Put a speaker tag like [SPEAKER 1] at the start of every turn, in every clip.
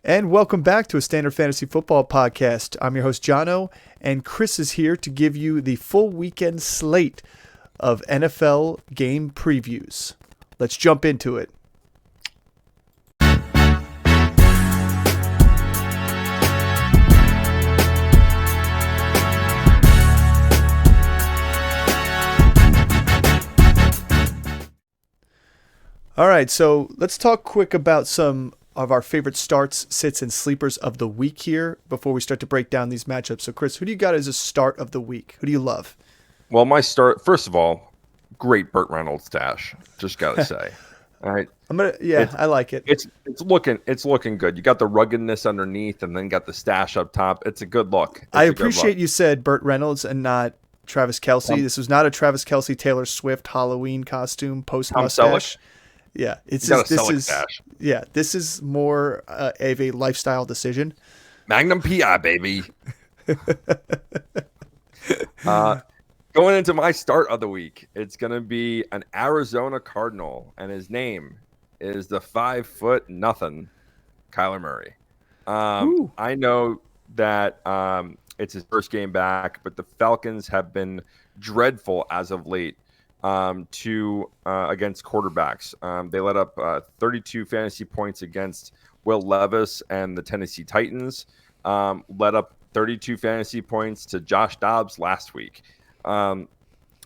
[SPEAKER 1] And welcome back to a Standard Fantasy Football podcast. I'm your host, Jono, and Chris is here to give you the full weekend slate of NFL game previews. Let's jump into it. All right, so let's talk quick about some of our favorite starts, sits, and sleepers of the week here before we start to break down these matchups. So, Chris, who do you got as a start of the week? Who do you love?
[SPEAKER 2] Well, my start, first of all, great Burt Reynolds stash. Just gotta say, all right.
[SPEAKER 1] I like it.
[SPEAKER 2] It's looking good. You got the ruggedness underneath, and then got the stash up top. It's a good look.
[SPEAKER 1] I appreciate you said Burt Reynolds and not Travis Kelce. This was not a Travis Kelce Taylor Swift Halloween costume post mustache. Yeah, this is more of a lifestyle decision.
[SPEAKER 2] Magnum PI, baby. Going into my start of the week, it's going to be an Arizona Cardinal, and his name is the 5'0" Kyler Murray. I know that it's his first game back, but the Falcons have been dreadful as of late against quarterbacks. They let up 32 fantasy points against Will Levis and the Tennessee Titans. Let up 32 fantasy points to Josh Dobbs last week.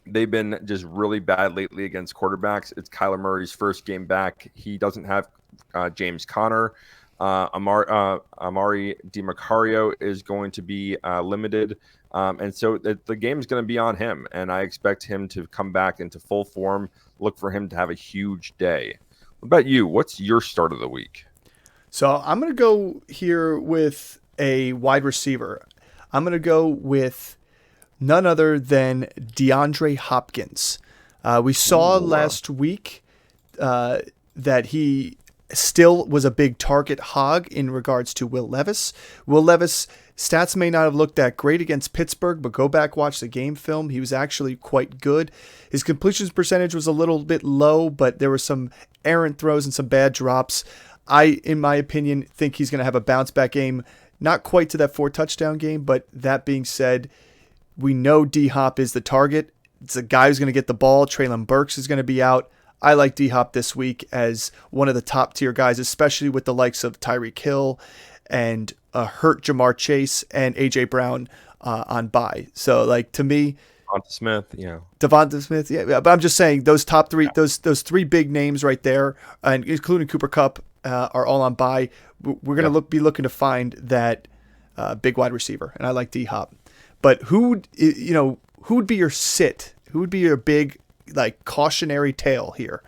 [SPEAKER 2] They've been just really bad lately against quarterbacks. It's Kyler Murray's first game back. He doesn't have James Conner. Amari DiMarcario is going to be limited. And so the game is going to be on him, and I expect him to come back into full form. Look for him to have a huge day. What about you? What's your start of the week?
[SPEAKER 1] So I'm going to go here with a wide receiver. I'm going to go with none other than DeAndre Hopkins. We saw last week that he still was a big target hog in regards to Will Levis. Will Levis stats may not have looked that great against Pittsburgh, but go back, watch the game film. He was actually quite good. His completions percentage was a little bit low, but there were some errant throws and some bad drops. I, in my opinion, think he's going to have a bounce back game. Not quite to that 4-touchdown game, but that being said, we know D-Hop is the target. It's a guy who's going to get the ball. Treylon Burks is going to be out. I like D-Hop this week as one of the top tier guys, especially with the likes of Tyreek Hill and hurt Jamar Chase and A.J. Brown on bye. So, like, to me, Devonta Smith, yeah. But I'm just saying those top three, those three big names right there, and including Cooper Kupp, are all on bye. We're going to be looking to find that big wide receiver, and I like D-Hop. But who would be your sit? Who would be your big, like, cautionary tale here?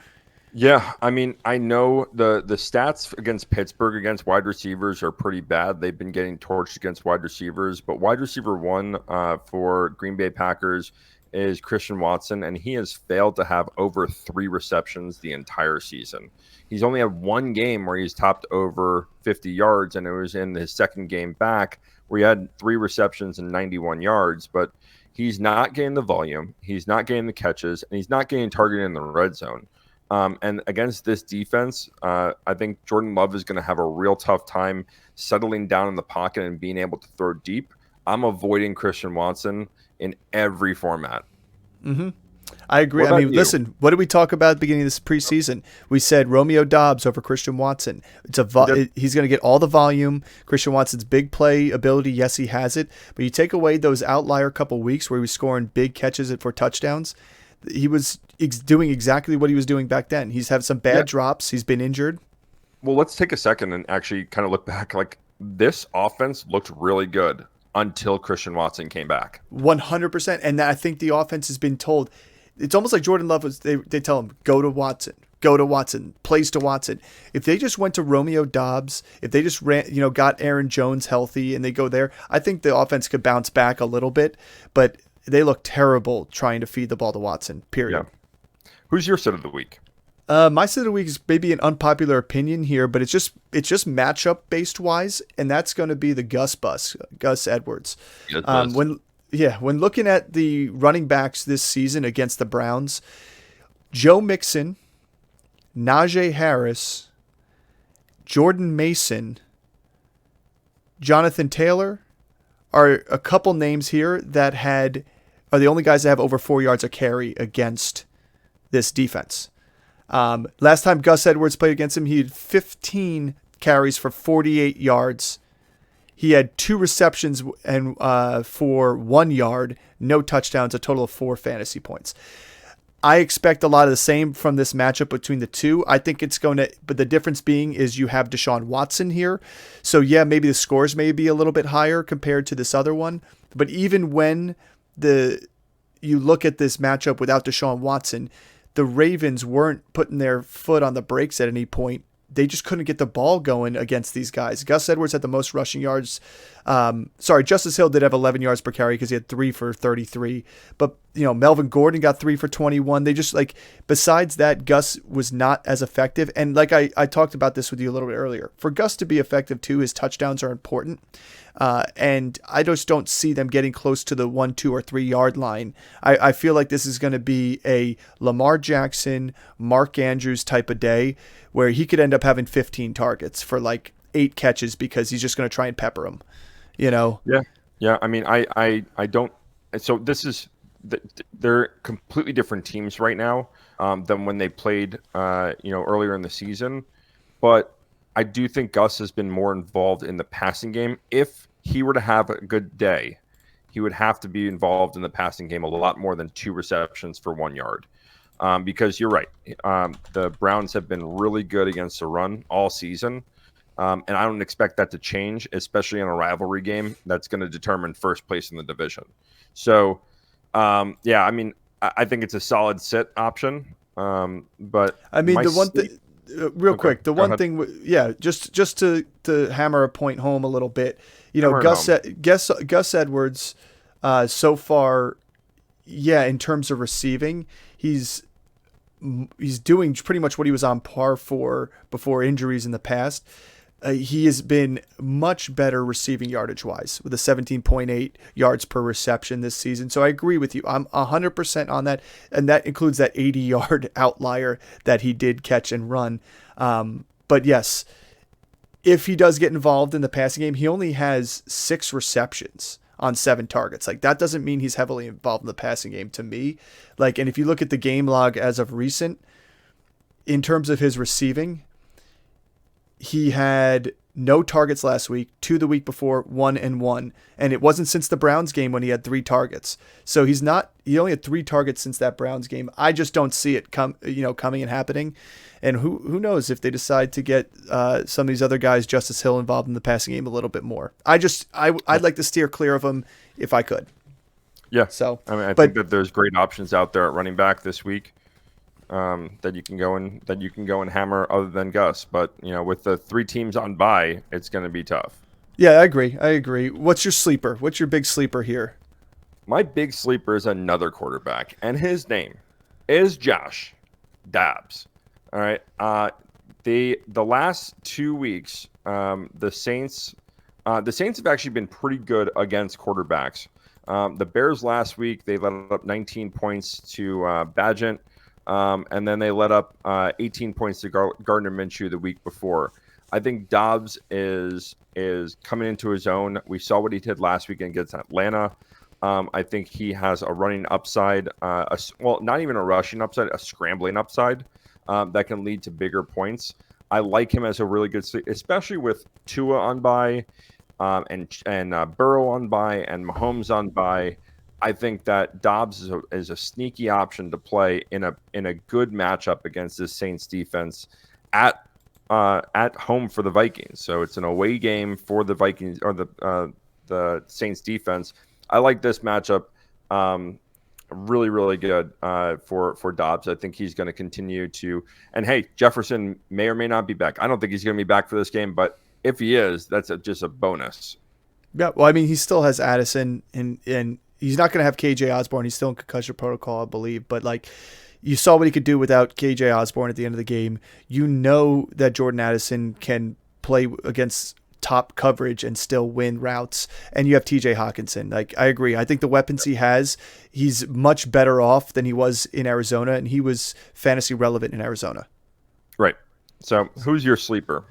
[SPEAKER 2] Yeah, I mean, I know the stats against Pittsburgh against wide receivers are pretty bad. They've been getting torched against wide receivers, but wide receiver one for Green Bay Packers is Christian Watson, and he has failed to have over 3 receptions the entire season. He's only had one game where he's topped over 50 yards, and it was in his second game back where he had 3 receptions and 91 yards, but he's not getting the volume, he's not getting the catches, and he's not getting targeted in the red zone. And against this defense, I think Jordan Love is going to have a real tough time settling down in the pocket and being able to throw deep. I'm avoiding Christian Watson in every format.
[SPEAKER 1] Mm-hmm. I agree. I mean, listen, what did we talk about at the beginning of this preseason? We said Romeo Doubs over Christian Watson. He's going to get all the volume. Christian Watson's big play ability, yes, he has it. But you take away those outlier couple weeks where he was scoring big catches for touchdowns, he was doing exactly what he was doing back then. He's had some bad drops. He's been injured.
[SPEAKER 2] Well, let's take a second and actually kind of look back. Like, this offense looked really good until Christian Watson came back.
[SPEAKER 1] 100%. And I think the offense has been told. It's almost like Jordan Love they tell him, go to Watson, plays to Watson. If they just went to Romeo Doubs, if they just got Aaron Jones healthy and they go there, I think the offense could bounce back a little bit. But they look terrible trying to feed the ball to Watson, period.
[SPEAKER 2] Yeah. Who's your sit of the week?
[SPEAKER 1] My sit of the week is maybe an unpopular opinion here, but it's just matchup based wise, and that's going to be the Gus Edwards. When looking at the running backs this season against the Browns, Joe Mixon, Najee Harris, Jordan Mason, Jonathan Taylor are a couple names here that are the only guys that have over 4 yards a carry against this defense. Last time Gus Edwards played against him, he had 15 carries for 48 yards. He had 2 receptions and for 1 yard, no touchdowns, a total of 4 fantasy points. I expect a lot of the same from this matchup between the two. I think it's going to, but the difference being is you have Deshaun Watson here. So yeah, maybe the scores may be a little bit higher compared to this other one. But even when you look at this matchup without Deshaun Watson, the Ravens weren't putting their foot on the brakes at any point. They just couldn't get the ball going against these guys. Gus Edwards had the most rushing yards. Justice Hill did have 11 yards per carry because he had 3 for 33. But, Melvin Gordon got 3 for 21. They just besides that, Gus was not as effective. And like I talked about this with you a little bit earlier, for Gus to be effective too, his touchdowns are important. And I just don't see them getting close to the 1, 2, or 3 yard line. I feel like this is going to be a Lamar Jackson, Mark Andrews type of day where he could end up having 15 targets for 8 catches because he's just going to try and pepper them,
[SPEAKER 2] Yeah. I mean, I don't. So they're completely different teams right now than when they played, earlier in the season. But I do think Gus has been more involved in the passing game. If he were to have a good day, he would have to be involved in the passing game a lot more than 2 receptions for 1 yard. Because you're right. The Browns have been really good against the run all season. And I don't expect that to change, especially in a rivalry game that's going to determine first place in the division. So, I think it's a solid sit option. But
[SPEAKER 1] I mean, the one thing, real quick, the one thing, just to hammer a point home a little bit, Gus Edwards, so far, in terms of receiving, he's doing pretty much what he was on par for before injuries in the past. He has been much better receiving yardage wise with a 17.8 yards per reception this season. So I agree with you. I'm 100% on that. And that includes that 80-yard outlier that he did catch and run. But yes, if he does get involved in the passing game, he only has 6 receptions on 7 targets. That doesn't mean he's heavily involved in the passing game to me. And if you look at the game log as of recent, in terms of his receiving, he had no targets last week, 2 the week before, 1 and 1. And it wasn't since the Browns game when he had 3 targets. So he only had 3 targets since that Browns game. I just don't see it coming and happening. And who knows if they decide to get some of these other guys, Justice Hill, involved in the passing game a little bit more. I'd like to steer clear of him if I could.
[SPEAKER 2] Yeah. So I think that there's great options out there at running back this week. That you can go and hammer other than Gus, but with the 3 teams on bye, it's going to be tough.
[SPEAKER 1] Yeah, I agree. What's your sleeper? What's your big sleeper here?
[SPEAKER 2] My big sleeper is another quarterback, and his name is Josh Dobbs. All right. The last 2 weeks, the Saints have actually been pretty good against quarterbacks. The Bears last week, they let up 19 points to Bagent. And then they let up 18 points to Gardner Minshew the week before. I think Dobbs is coming into his own. We saw what he did last weekend against Atlanta. I think he has a running upside, not even a rushing upside, a scrambling upside that can lead to bigger points. I like him as a really good, especially with Tua on bye, and Burrow on bye, and Mahomes on bye. I think that Dobbs is a sneaky option to play in a good matchup against this Saints defense at home for the Vikings. So it's an away game for the Vikings or the Saints defense. I like this matchup. Really, really good for Dobbs. I think he's going to continue to. And hey, Jefferson may or may not be back. I don't think he's going to be back for this game, but if he is, that's just a bonus.
[SPEAKER 1] Yeah, well, I mean, he still has Addison and he's not going to have KJ Osborne. He's still in concussion protocol, I believe. But you saw what he could do without KJ Osborne at the end of the game. You know that Jordan Addison can play against top coverage and still win routes. And you have TJ Hawkinson. I agree. I think the weapons he has, he's much better off than he was in Arizona. And he was fantasy relevant in Arizona.
[SPEAKER 2] Right. So who's your sleeper?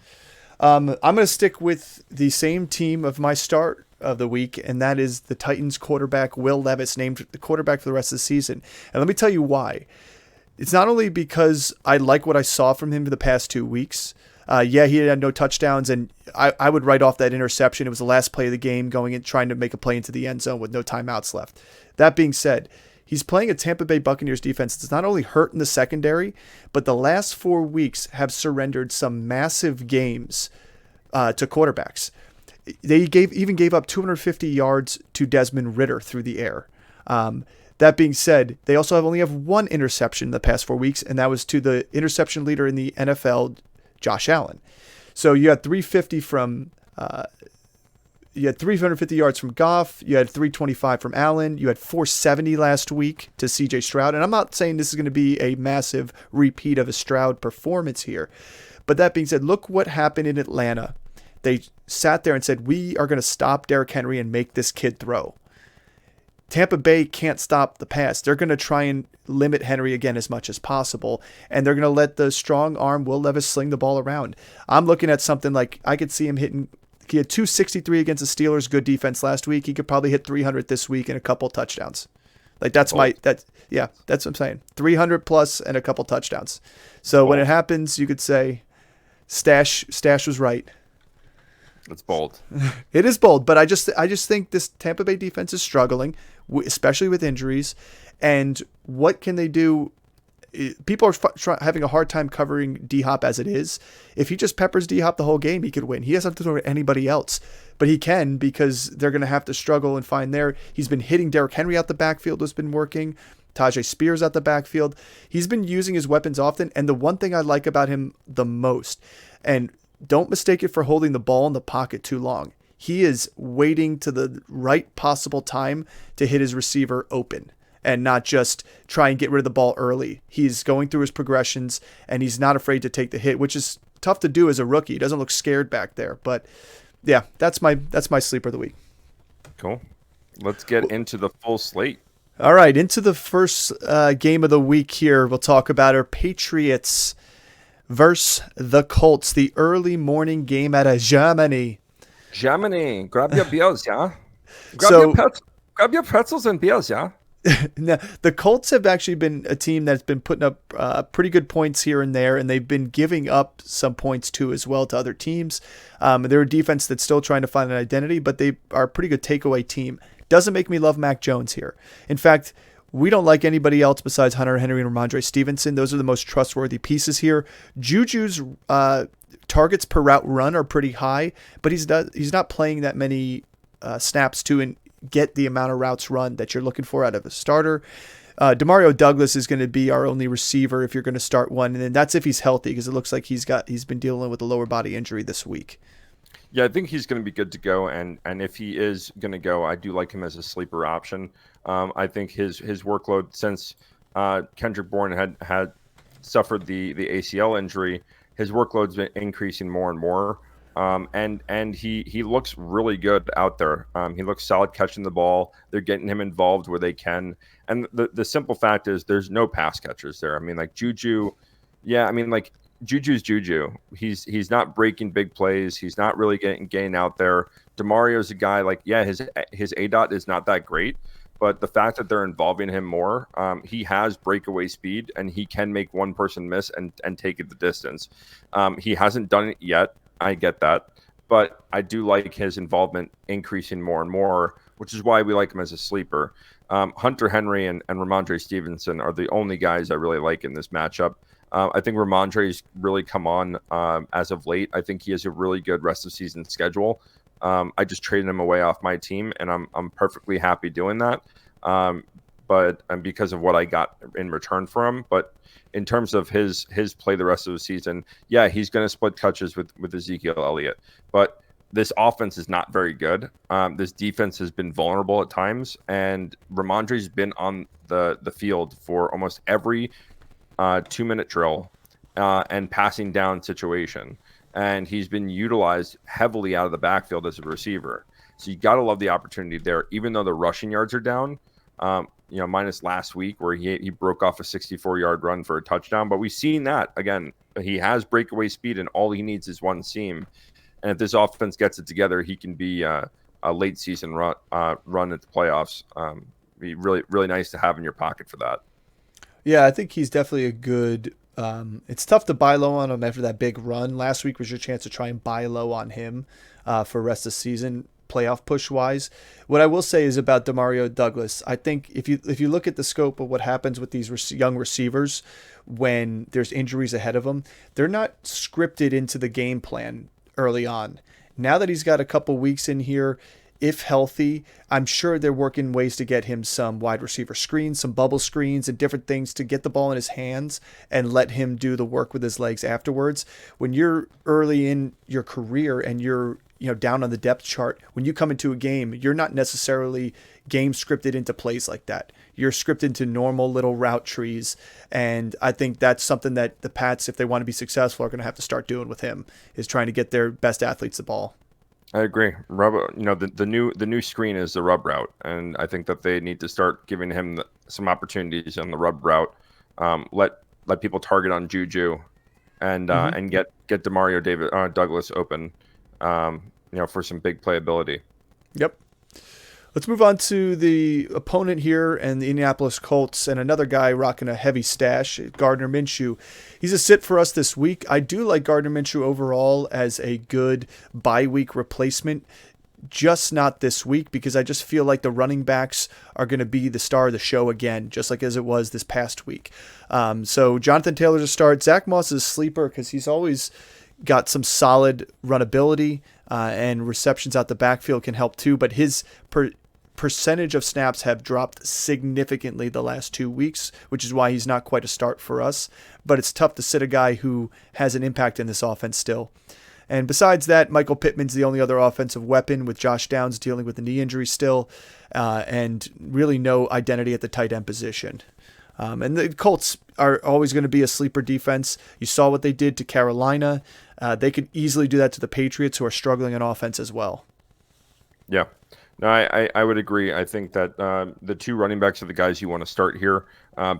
[SPEAKER 1] I'm going to stick with the same team of my start of the week, and that is the Titans quarterback Will Levis, named the quarterback for the rest of the season. And let me tell you why. It's not only because I like what I saw from him for the past 2 weeks. He had no touchdowns, and I would write off that interception. It was the last play of the game, going in trying to make a play into the end zone with no timeouts left. That being said, he's playing a Tampa Bay Buccaneers defense that's not only hurt in the secondary, but the last 4 weeks have surrendered some massive games to quarterbacks. They even gave up 250 yards to Desmond Ridder through the air. That being said, they also only have one interception in the past 4 weeks, and that was to the interception leader in the NFL, Josh Allen. So you had 350 from you had 350 yards from Goff, you had 325 from Allen, you had 470 last week to CJ Stroud. And I'm not saying this is going to be a massive repeat of a Stroud performance here. But that being said, look what happened in Atlanta. They sat there and said, we are going to stop Derrick Henry and make this kid throw. Tampa Bay can't stop the pass. They're going to try and limit Henry again as much as possible, and they're going to let the strong arm Will Levis sling the ball around. I'm looking at something like I could see him hitting. He had 263 against the Steelers, good defense last week. He could probably hit 300 this week and a couple touchdowns. Like that's that's what I'm saying. 300 plus and a couple touchdowns. So when it happens, you could say, Stash was right.
[SPEAKER 2] It's bold.
[SPEAKER 1] It is bold, but I just think this Tampa Bay defense is struggling, especially with injuries. And what can they do? People are having a hard time covering D-Hop as it is. If he just peppers D-Hop the whole game, he could win. He doesn't have to throw to anybody else, but he can, because they're going to have to struggle and find there. He's been hitting Derrick Henry out the backfield, has been working. Tajay Spears out the backfield. He's been using his weapons often. And the one thing I like about him the most, and don't mistake it for holding the ball in the pocket too long. He is waiting to the right possible time to hit his receiver open and not just try and get rid of the ball early. He's going through his progressions, and he's not afraid to take the hit, which is tough to do as a rookie. He doesn't look scared back there. But yeah, that's my sleeper of the week.
[SPEAKER 2] Cool. Let's get into the full slate.
[SPEAKER 1] All right, into the first game of the week here. We'll talk about our Patriots versus the Colts, the early morning game out of Germany.
[SPEAKER 2] Germany, grab your beers, yeah? Grab your pretzels and beers, yeah?
[SPEAKER 1] Now, the Colts have actually been a team that's been putting up pretty good points here and there, and they've been giving up some points too as well to other teams. They're a defense that's still trying to find an identity, but they are a pretty good takeaway team. Doesn't make me love Mac Jones here. In fact, we don't like anybody else besides Hunter Henry and Ramondre Stevenson. Those are the most trustworthy pieces here. Juju's targets per route run are pretty high, but he's not playing that many snaps to get the amount of routes run that you're looking for out of a starter. Demario Douglas is going to be our only receiver if you're going to start one, and then that's if he's healthy, because it looks like he's been dealing with a lower body injury this week.
[SPEAKER 2] Yeah, I think he's going to be good to go, and if he is going to go, I do like him as a sleeper option. I think his workload, since Kendrick Bourne had suffered the ACL injury, his workload's been increasing more and more. And he looks really good out there. He looks solid catching the ball. They're getting him involved where they can. And the simple fact is there's no pass catchers there. I mean, like Juju, Juju's Juju. He's not breaking big plays. He's not really getting out there. DeMario's a guy his ADOT is not that great, but the fact that they're involving him more, he has breakaway speed, and he can make one person miss and take it the distance. He hasn't done it yet. I get that, but I do like his involvement increasing more and more, which is why we like him as a sleeper. Hunter Henry and Ramondre Stevenson are the only guys I really like in this matchup. I think Ramondre's really come on as of late. I think he has a really good rest of season schedule. I just traded him away off my team, and I'm perfectly happy doing that. But because of what I got in return for him, but in terms of his play the rest of the season, yeah, he's going to split touches with Ezekiel Elliott. But this offense is not very good. This defense has been vulnerable at times, and Ramondre's been on the field for almost every 2-minute drill and passing down situation. And he's been utilized heavily out of the backfield as a receiver. So you got to love the opportunity there, even though the rushing yards are down. Minus last week where he broke off a 64-yard run for a touchdown. But we've seen that, again, he has breakaway speed, and all he needs is one seam. And if this offense gets it together, he can be a late season run at the playoffs. Be really, really nice to have in your pocket for that.
[SPEAKER 1] Yeah, I think he's definitely a good. It's tough to buy low on him after that big run. Last week was your chance to try and buy low on him for the rest of the season, playoff push wise. What I will say is about Demario Douglas. I think if you look at the scope of what happens with these young receivers when there's injuries ahead of them, they're not scripted into the game plan early on. Now that he's got a couple weeks in here, if healthy, I'm sure they're working ways to get him some wide receiver screens, some bubble screens, and different things to get the ball in his hands and let him do the work with his legs afterwards. When you're early in your career and you're down on the depth chart, when you come into a game, you're not necessarily game scripted into plays like that. You're scripted into normal little route trees, and I think that's something that the Pats, if they want to be successful, are going to have to start doing with him, is trying to get their best athletes the ball.
[SPEAKER 2] I agree. The new screen is the rub route, and I think that they need to start giving him some opportunities on the rub route. Let people target on Juju, and get Demario Douglas open, for some big playability.
[SPEAKER 1] Yep. Let's move on to the opponent here and the Indianapolis Colts and another guy rocking a heavy stash, Gardner Minshew. He's a sit for us this week. I do like Gardner Minshew overall as a good bye-week replacement, just not this week because I just feel like the running backs are going to be the star of the show again, just like as it was this past week. So Jonathan Taylor's a start. Zach Moss is a sleeper because he's always got some solid runability and receptions out the backfield can help too, but his percentage of snaps have dropped significantly the last 2 weeks, which is why he's not quite a start for us. But it's tough to sit a guy who has an impact in this offense still. And besides that, Michael Pittman's the only other offensive weapon with Josh Downs dealing with a knee injury still and really no identity at the tight end position. And the Colts are always going to be a sleeper defense. You saw what they did to Carolina. They could easily do that to the Patriots, who are struggling on offense as well.
[SPEAKER 2] Yeah. No, I would agree. I think that the two running backs are the guys you want to start here.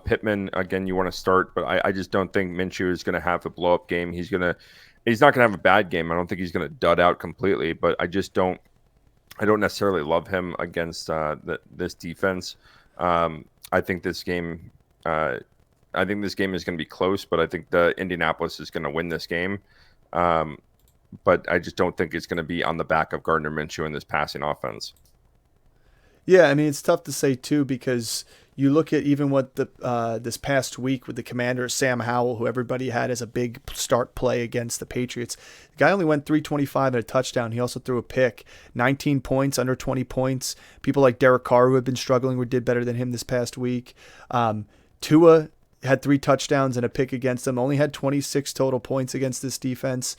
[SPEAKER 2] Pittman, again, you want to start, but I just don't think Minshew is going to have a blow-up game. He's not going to have a bad game. I don't think he's going to dud out completely, but I don't necessarily love him against this defense. I think this game is going to be close, but I think the Indianapolis is going to win this game. But I just don't think it's going to be on the back of Gardner Minshew in this passing offense.
[SPEAKER 1] Yeah, I mean, it's tough to say, too, because you look at even what this past week with the Commanders, Sam Howell, who everybody had as a big start play against the Patriots. The guy only went 325 and a touchdown. He also threw a pick, 19 points, under 20 points. People like Derek Carr, who had been struggling, did better than him this past week. Tua had 3 touchdowns and a pick against them, only had 26 total points against this defense.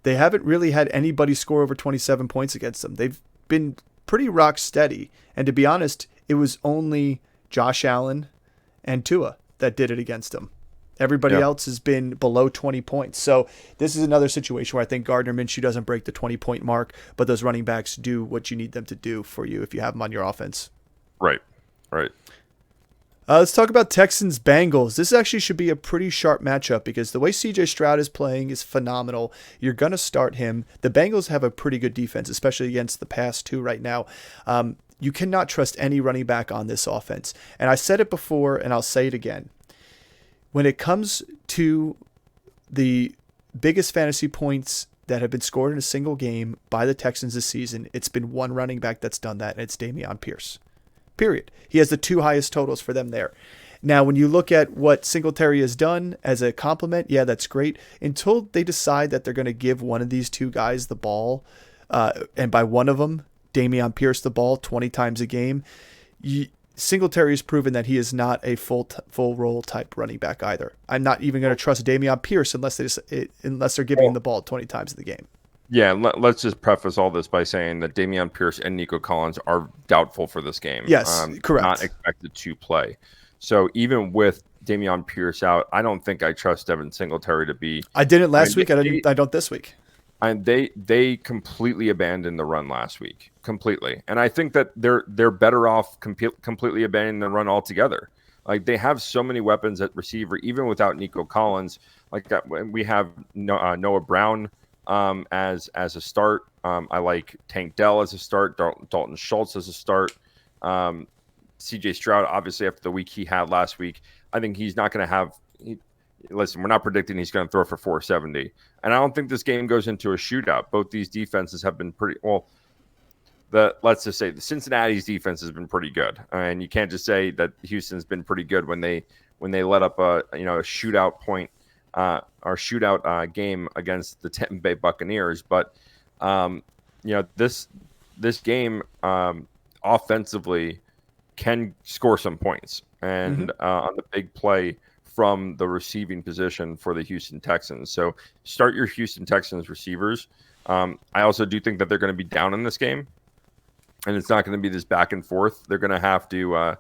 [SPEAKER 1] They haven't really had anybody score over 27 points against them. They've been pretty rock steady. And to be honest, it was only Josh Allen and Tua that did it against them. Everybody else has been below 20 points. So this is another situation where I think Gardner Minshew doesn't break the 20-point mark, but those running backs do what you need them to do for you if you have them on your offense.
[SPEAKER 2] Right.
[SPEAKER 1] Let's talk about Texans Bengals. This actually should be a pretty sharp matchup because the way CJ Stroud is playing is phenomenal. You're going to start him. The Bengals have a pretty good defense, especially against the pass too right now. You cannot trust any running back on this offense. And I said it before and I'll say it again. When it comes to the biggest fantasy points that have been scored in a single game by the Texans this season, it's been one running back that's done that, and it's Dameon Pierce. Period. He has the 2 highest totals for them there. Now, when you look at what Singletary has done as a compliment, yeah, that's great. Until they decide that they're going to give one of these 2 guys the ball, and by one of them, Dameon Pierce, the ball 20 times a game, Singletary has proven that he is not a full role type running back either. I'm not even going to trust Dameon Pierce unless they're giving him the ball 20 times in the game.
[SPEAKER 2] Yeah, let's just preface all this by saying that Dameon Pierce and Nico Collins are doubtful for this game.
[SPEAKER 1] Yes, correct.
[SPEAKER 2] Not expected to play. So even with Dameon Pierce out, I don't think I trust Devin Singletary to be.
[SPEAKER 1] I didn't last week. I don't this week.
[SPEAKER 2] And they completely abandoned the run last week, completely. And I think that they're better off completely abandoning the run altogether. Like, they have so many weapons at receiver, even without Nico Collins. Like, we have Noah Brown, as a start. I like Tank Dell as a start, Dalton Schultz as a start. CJ Stroud, obviously, after the week he had last week, I think he's not going to have. Listen, we're not predicting he's going to throw for 470. And I don't think this game goes into a shootout. Both these defenses have been pretty well. Let's just say the Cincinnati's defense has been pretty good, and you can't just say that Houston's been pretty good when they let up a shootout point or shootout game against the Tampa Bay Buccaneers. But this game offensively can score some points, and on the big play from the receiving position for the Houston Texans. So start your Houston Texans receivers. I also do think that they're going to be down in this game, and it's not going to be this back and forth. They're going to have to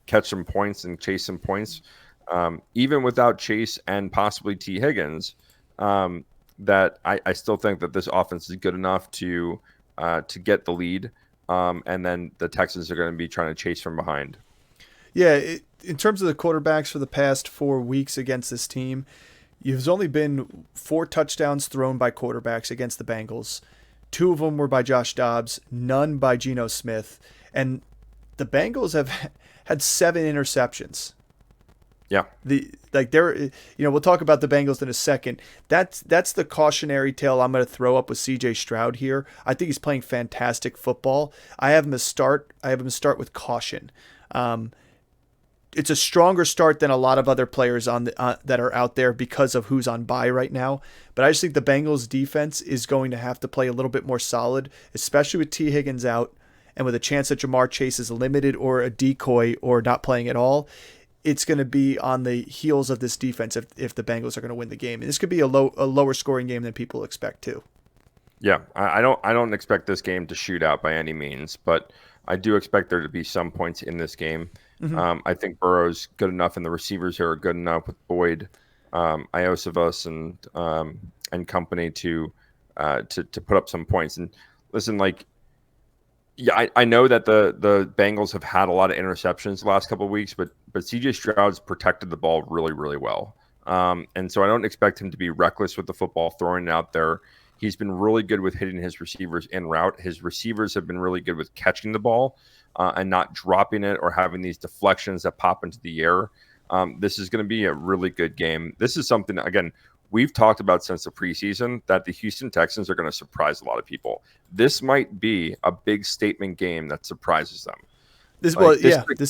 [SPEAKER 2] catch some points and chase some points. Even without Chase and possibly T. Higgins, that I still think that this offense is good enough to get the lead, and then the Texans are going to be trying to chase from behind.
[SPEAKER 1] Yeah, in terms of the quarterbacks for the past 4 weeks against this team, there's only been 4 touchdowns thrown by quarterbacks against the Bengals. 2 of them were by Josh Dobbs, none by Geno Smith, and the Bengals have had 7 interceptions.
[SPEAKER 2] Yeah.
[SPEAKER 1] We'll talk about the Bengals in a second. That's the cautionary tale I'm going to throw up with CJ Stroud here. I think he's playing fantastic football. I have him start with caution. It's a stronger start than a lot of other players that are out there because of who's on bye right now. But I just think the Bengals defense is going to have to play a little bit more solid, especially with T. Higgins out and with a chance that Jamar Chase is limited or a decoy or not playing at all. It's going to be on the heels of this defense if the Bengals are going to win the game. And this could be a lower scoring game than people expect too.
[SPEAKER 2] Yeah, I don't expect this game to shoot out by any means, but I do expect there to be some points in this game. I think Burrow's good enough, and the receivers here are good enough with Boyd, Iosivas, and company to put up some points. And listen, I know that the Bengals have had a lot of interceptions the last couple of weeks, but CJ Stroud's protected the ball really, really well. And so I don't expect him to be reckless with the football, throwing it out there. He's been really good with hitting his receivers en route. His receivers have been really good with catching the ball and not dropping it or having these deflections that pop into the air. This is going to be a really good game. This is something, again, we've talked about since the preseason that the Houston Texans are going to surprise a lot of people. This might be a big statement game that surprises them.
[SPEAKER 1] This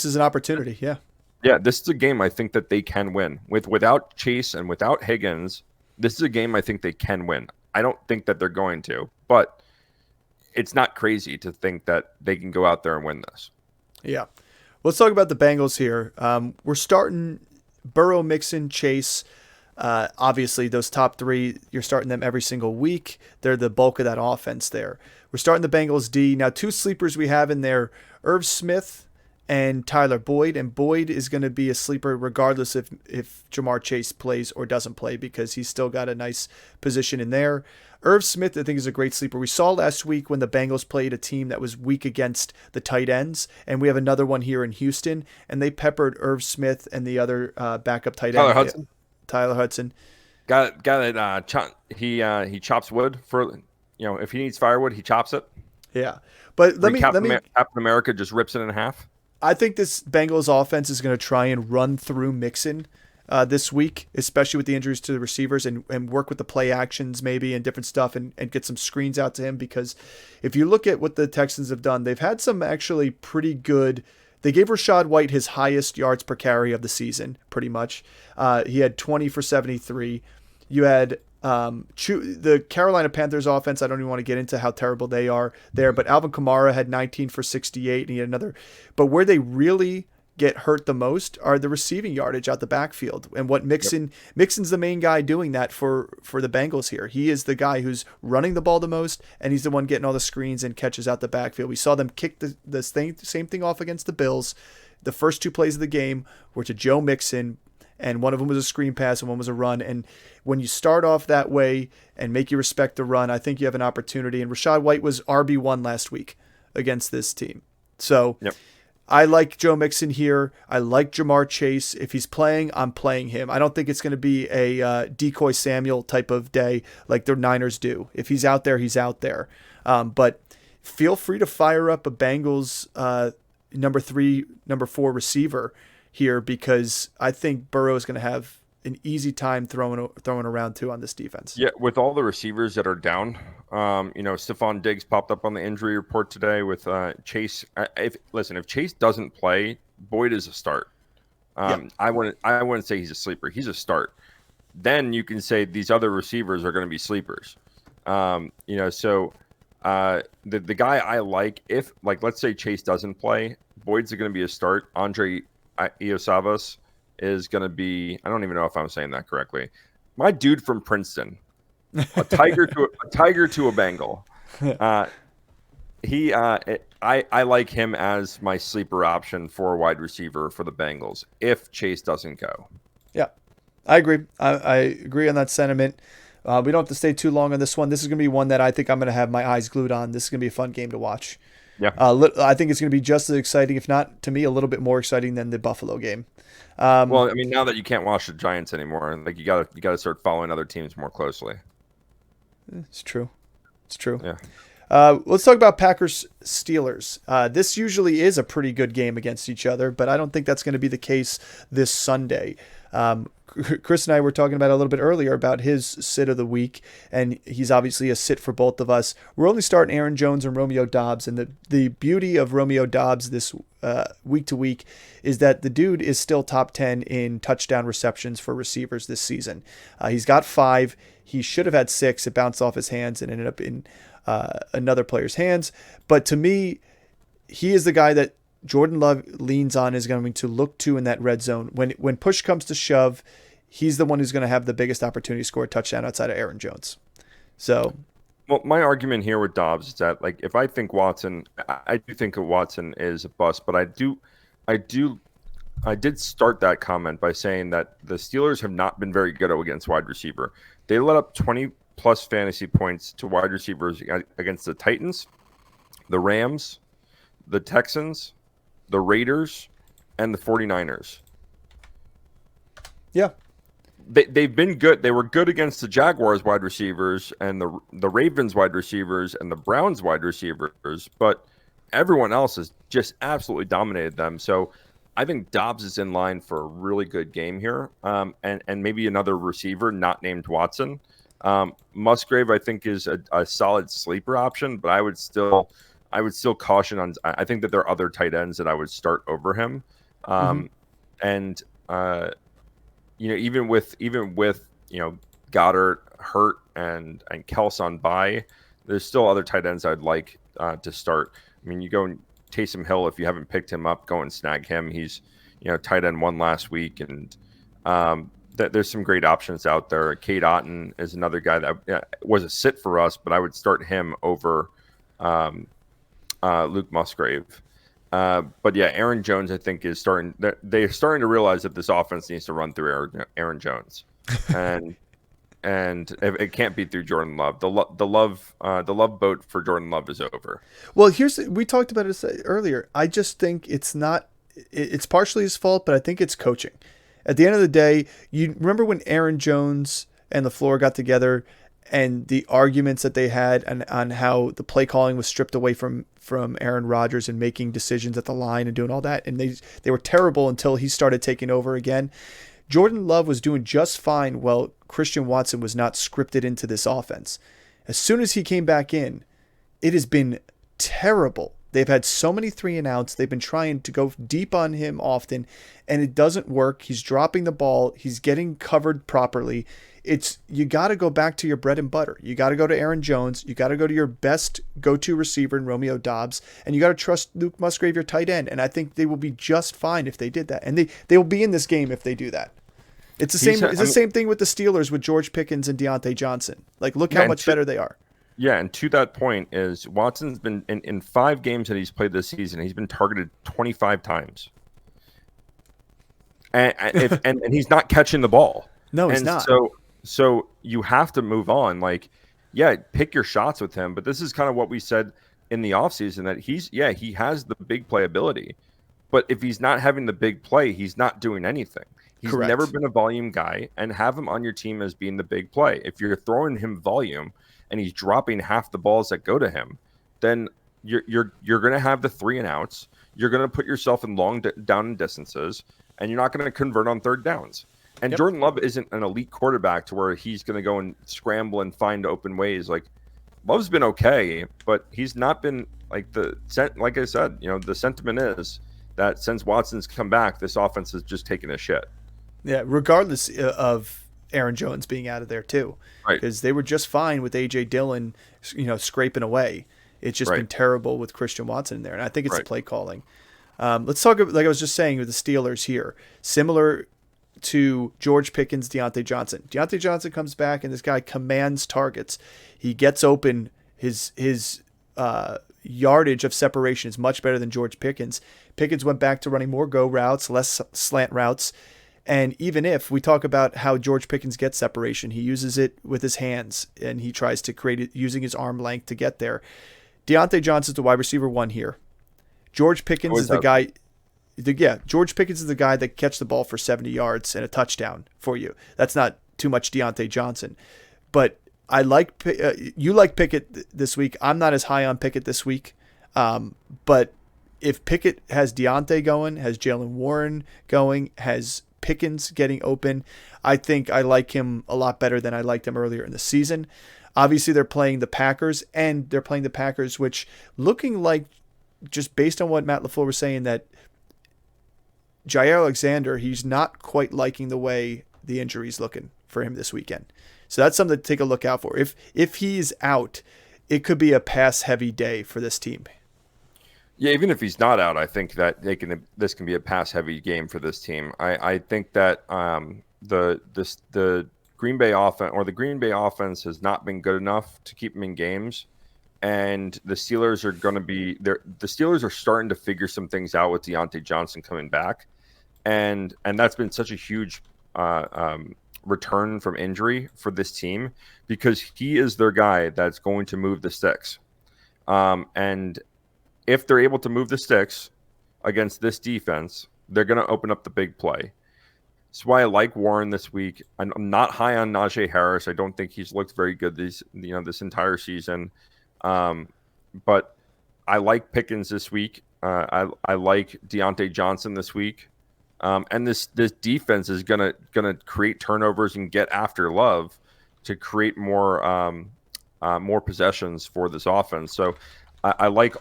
[SPEAKER 1] is an opportunity. Yeah.
[SPEAKER 2] Yeah, this is a game I think that they can win. Without Chase and without Higgins, this is a game I think they can win. I don't think that they're going to, but it's not crazy to think that they can go out there and win this.
[SPEAKER 1] Yeah. Let's talk about the Bengals here. We're starting Burrow, Mixon, Chase. Obviously, those top 3, you're starting them every single week. They're the bulk of that offense there. We're starting the Bengals D. Now, 2 sleepers we have in there, Irv Smith and Tyler Boyd. And Boyd is going to be a sleeper regardless if Jamar Chase plays or doesn't play because he's still got a nice position in there. Irv Smith, I think, is a great sleeper. We saw last week when the Bengals played a team that was weak against the tight ends, and we have another one here in Houston, and they peppered Irv Smith and the other backup tight end. Tyler Hudson.
[SPEAKER 2] Got it. He chops wood for, if he needs firewood, he chops it.
[SPEAKER 1] Yeah. But let me
[SPEAKER 2] Captain America just rips it in half.
[SPEAKER 1] I think this Bengals offense is going to try and run through Mixon this week, especially with the injuries to the receivers, and work with the play actions maybe and different stuff and get some screens out to him. Because if you look at what the Texans have done, they've had some actually pretty good. They gave Rachaad White his highest yards per carry of the season, pretty much. He had 20 for 73. You had the Carolina Panthers offense. I don't even want to get into how terrible they are there, but Alvin Kamara had 19 for 68, and he had another. But where they really get hurt the most are the receiving yardage out the backfield. And what Mixon's the main guy doing that for the Bengals here. He is the guy who's running the ball the most, and he's the one getting all the screens and catches out the backfield. We saw them kick the same thing off against the Bills. The first 2 plays of the game were to Joe Mixon, and one of them was a screen pass and one was a run. And when you start off that way and make you respect the run, I think you have an opportunity. And Rachaad White was RB1 last week against this team. So I like Joe Mixon here. I like Jamar Chase. If he's playing, I'm playing him. I don't think it's going to be a decoy Samuel type of day like the Niners do. If he's out there, he's out there. But feel free to fire up a Bengals number 3, number 4 receiver here, because I think Burrow is going to have an easy time throwing around too on this defense.
[SPEAKER 2] Yeah, with all the receivers that are down, Stephon Diggs popped up on the injury report today with Chase. If Chase doesn't play, Boyd is a start. I wouldn't say he's a sleeper. He's a start. Then you can say these other receivers are going to be sleepers. So the guy I like, if let's say Chase doesn't play, Boyd's going to be a start. Andre Iosavas is going to be, I don't even know if I'm saying that correctly, my dude from Princeton, a tiger to a Bengal. I like him as my sleeper option for a wide receiver for the Bengals if Chase doesn't go.
[SPEAKER 1] Yeah, I agree. I agree on that sentiment. We don't have to stay too long on this one. This is going to be one that I think I'm going to have my eyes glued on. This is going to be a fun game to watch.
[SPEAKER 2] Yeah.
[SPEAKER 1] I think it's going to be just as exciting, if not, to me, a little bit more exciting than the Buffalo game.
[SPEAKER 2] Well, I mean, now that you can't watch the Giants anymore, you gotta start following other teams more closely.
[SPEAKER 1] It's true.
[SPEAKER 2] Yeah.
[SPEAKER 1] Let's talk about Packers Steelers. This usually is a pretty good game against each other, but I don't think that's going to be the case this Sunday. Chris and I were talking about a little bit earlier about his sit of the week, and he's obviously a sit for both of us. We're only starting Aaron Jones and Romeo Doubs, and the beauty of Romeo Doubs this week to week is that the dude is still top 10 in touchdown receptions for receivers this season. He's got 5. He should have had 6. It bounced off his hands and ended up in another player's hands. But to me, he is the guy that Jordan Love leans on, is going to look to in that red zone. When push comes to shove, he's the one who's going to have the biggest opportunity to score a touchdown outside of Aaron Jones. So,
[SPEAKER 2] well, my argument here with Dobbs is that, if I think Watson, I do think Watson is a bust, but I did start that comment by saying that the Steelers have not been very good against wide receiver. They let up 20 plus fantasy points to wide receivers against the Titans, the Rams, the Texans, the Raiders, and the 49ers.
[SPEAKER 1] Yeah.
[SPEAKER 2] They've been good. They were good against the Jaguars wide receivers and the Ravens wide receivers and the Browns wide receivers, but everyone else has just absolutely dominated them. So I think Dobbs is in line for a really good game here, and maybe another receiver not named Watson. Musgrave, I think, is a solid sleeper option, but I would still caution on. I think that there are other tight ends that I would start over him, and even with Goddard hurt and Kels on bye, there's still other tight ends I'd like to start. I mean, you go and Taysom Hill, if you haven't picked him up, go and snag him. He's tight end 1 last week, and there's some great options out there. Cade Otton is another guy that was a sit for us, but I would start him over Luke Musgrave. But yeah, Aaron Jones, I think, is starting. They're starting to realize that this offense needs to run through Aaron Jones, and it can't be through Jordan Love. The love boat for Jordan Love is over.
[SPEAKER 1] Well, we talked about it earlier. I just think it's partially his fault, but I think it's coaching. At the end of the day, you remember when Aaron Jones and LaFleur got together and the arguments that they had on how the play calling was stripped away from Aaron Rodgers and making decisions at the line and doing all that. And they were terrible until he started taking over again. Jordan Love was doing just fine while Christian Watson was not scripted into this offense. As soon as he came back in, it has been terrible. They've had so many 3-and-outs. They've been trying to go deep on him often, and it doesn't work. He's dropping the ball. He's getting covered properly. You got to go back to your bread and butter. You got to go to Aaron Jones. You got to go to your best go-to receiver in Romeo Doubs, and you got to trust Luke Musgrave, your tight end. And I think they will be just fine if they did that, and they will be in this game if they do that. It's the same. It's the same thing with the Steelers with George Pickens and Deontay Johnson. Look how much better they are.
[SPEAKER 2] Yeah, and to that point is Watson's been in 5 games that he's played this season, he's been targeted 25 times, and he's not catching the ball.
[SPEAKER 1] No, he's not.
[SPEAKER 2] So you have to move on. Pick your shots with him. But this is kind of what we said in the offseason, that he has the big play ability. But if he's not having the big play, he's not doing anything. He's never
[SPEAKER 1] Correct.
[SPEAKER 2] been a volume guy, and have him on your team as being the big play. If you're throwing him volume and he's dropping half the balls that go to him, then you're going to have the 3 and outs. You're going to put yourself in long down and distances, and you're not going to convert on third downs. And
[SPEAKER 1] Yep.
[SPEAKER 2] Jordan Love isn't an elite quarterback to where he's going to go and scramble and find open ways. Like, Love's been okay, but he's not been like I said, the sentiment is that since Watson's come back, this offense has just taken a shit.
[SPEAKER 1] Yeah, regardless of Aaron Jones being out of there too,
[SPEAKER 2] Right.
[SPEAKER 1] because they were just fine with A.J. Dillon, scraping away. It's just been terrible with Christian Watson in there, and I think it's the play calling. Let's talk, like I was just saying, with the Steelers here. Similar to George Pickens, Deontay Johnson. Deontay Johnson comes back, and this guy commands targets. He gets open. His yardage of separation is much better than George Pickens. Pickens went back to running more go routes, less slant routes. And even if we talk about how George Pickens gets separation, he uses it with his hands, and he tries to create it using his arm length to get there. Deontay Johnson's the wide receiver 1 here. George Pickens is the guy. George Pickens is the guy that catch the ball for 70 yards and a touchdown for you. That's not too much Deontay Johnson. But I like you like Pickett this week. I'm not as high on Pickett this week. But if Pickett has Deontay going, has Jalen Warren going, has Pickens getting open, I think I like him a lot better than I liked him earlier in the season. Obviously, they're playing the Packers, which looking like, just based on what Matt LaFleur was saying, that Jair Alexander, he's not quite liking the way the injury's looking for him this weekend. So that's something to take a look out for. If he's out, it could be a pass-heavy day for this team.
[SPEAKER 2] Yeah, even if he's not out, I think that this can be a pass-heavy game for this team. I think that the Green Bay offense has not been good enough to keep them in games. And the Steelers are going to be there. The Steelers are starting to figure some things out with Deontay Johnson coming back, and that's been such a huge return from injury for this team, because he is their guy that's going to move the sticks. And if they're able to move the sticks against this defense, they're going to open up the big play. That's why I like Warren this week. I'm not high on Najee Harris. I don't think he's looked very good this entire season. But I like Pickens this week. I like Deontay Johnson this week. And this defense is gonna create turnovers and get after Love to create more possessions for this offense. So I like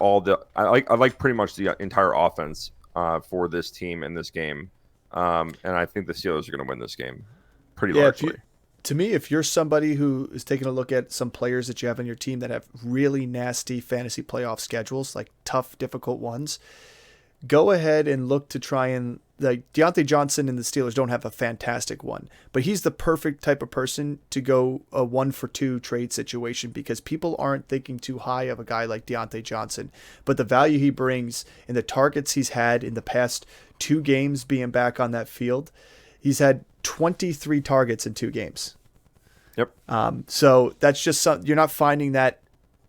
[SPEAKER 2] pretty much the entire offense for this team in this game. And I think the Steelers are going to win this game pretty largely.
[SPEAKER 1] To me, if you're somebody who is taking a look at some players that you have on your team that have really nasty fantasy playoff schedules, like tough, difficult ones, go ahead and look to try and, like, Deontay Johnson and the Steelers don't have a fantastic one, but he's the perfect type of person to go a 1-for-2 trade situation, because people aren't thinking too high of a guy like Deontay Johnson, but the value he brings and the targets he's had in the past 2 games being back on that field, he's had 23 targets in 2 games.
[SPEAKER 2] Yep.
[SPEAKER 1] So that's just you're not finding that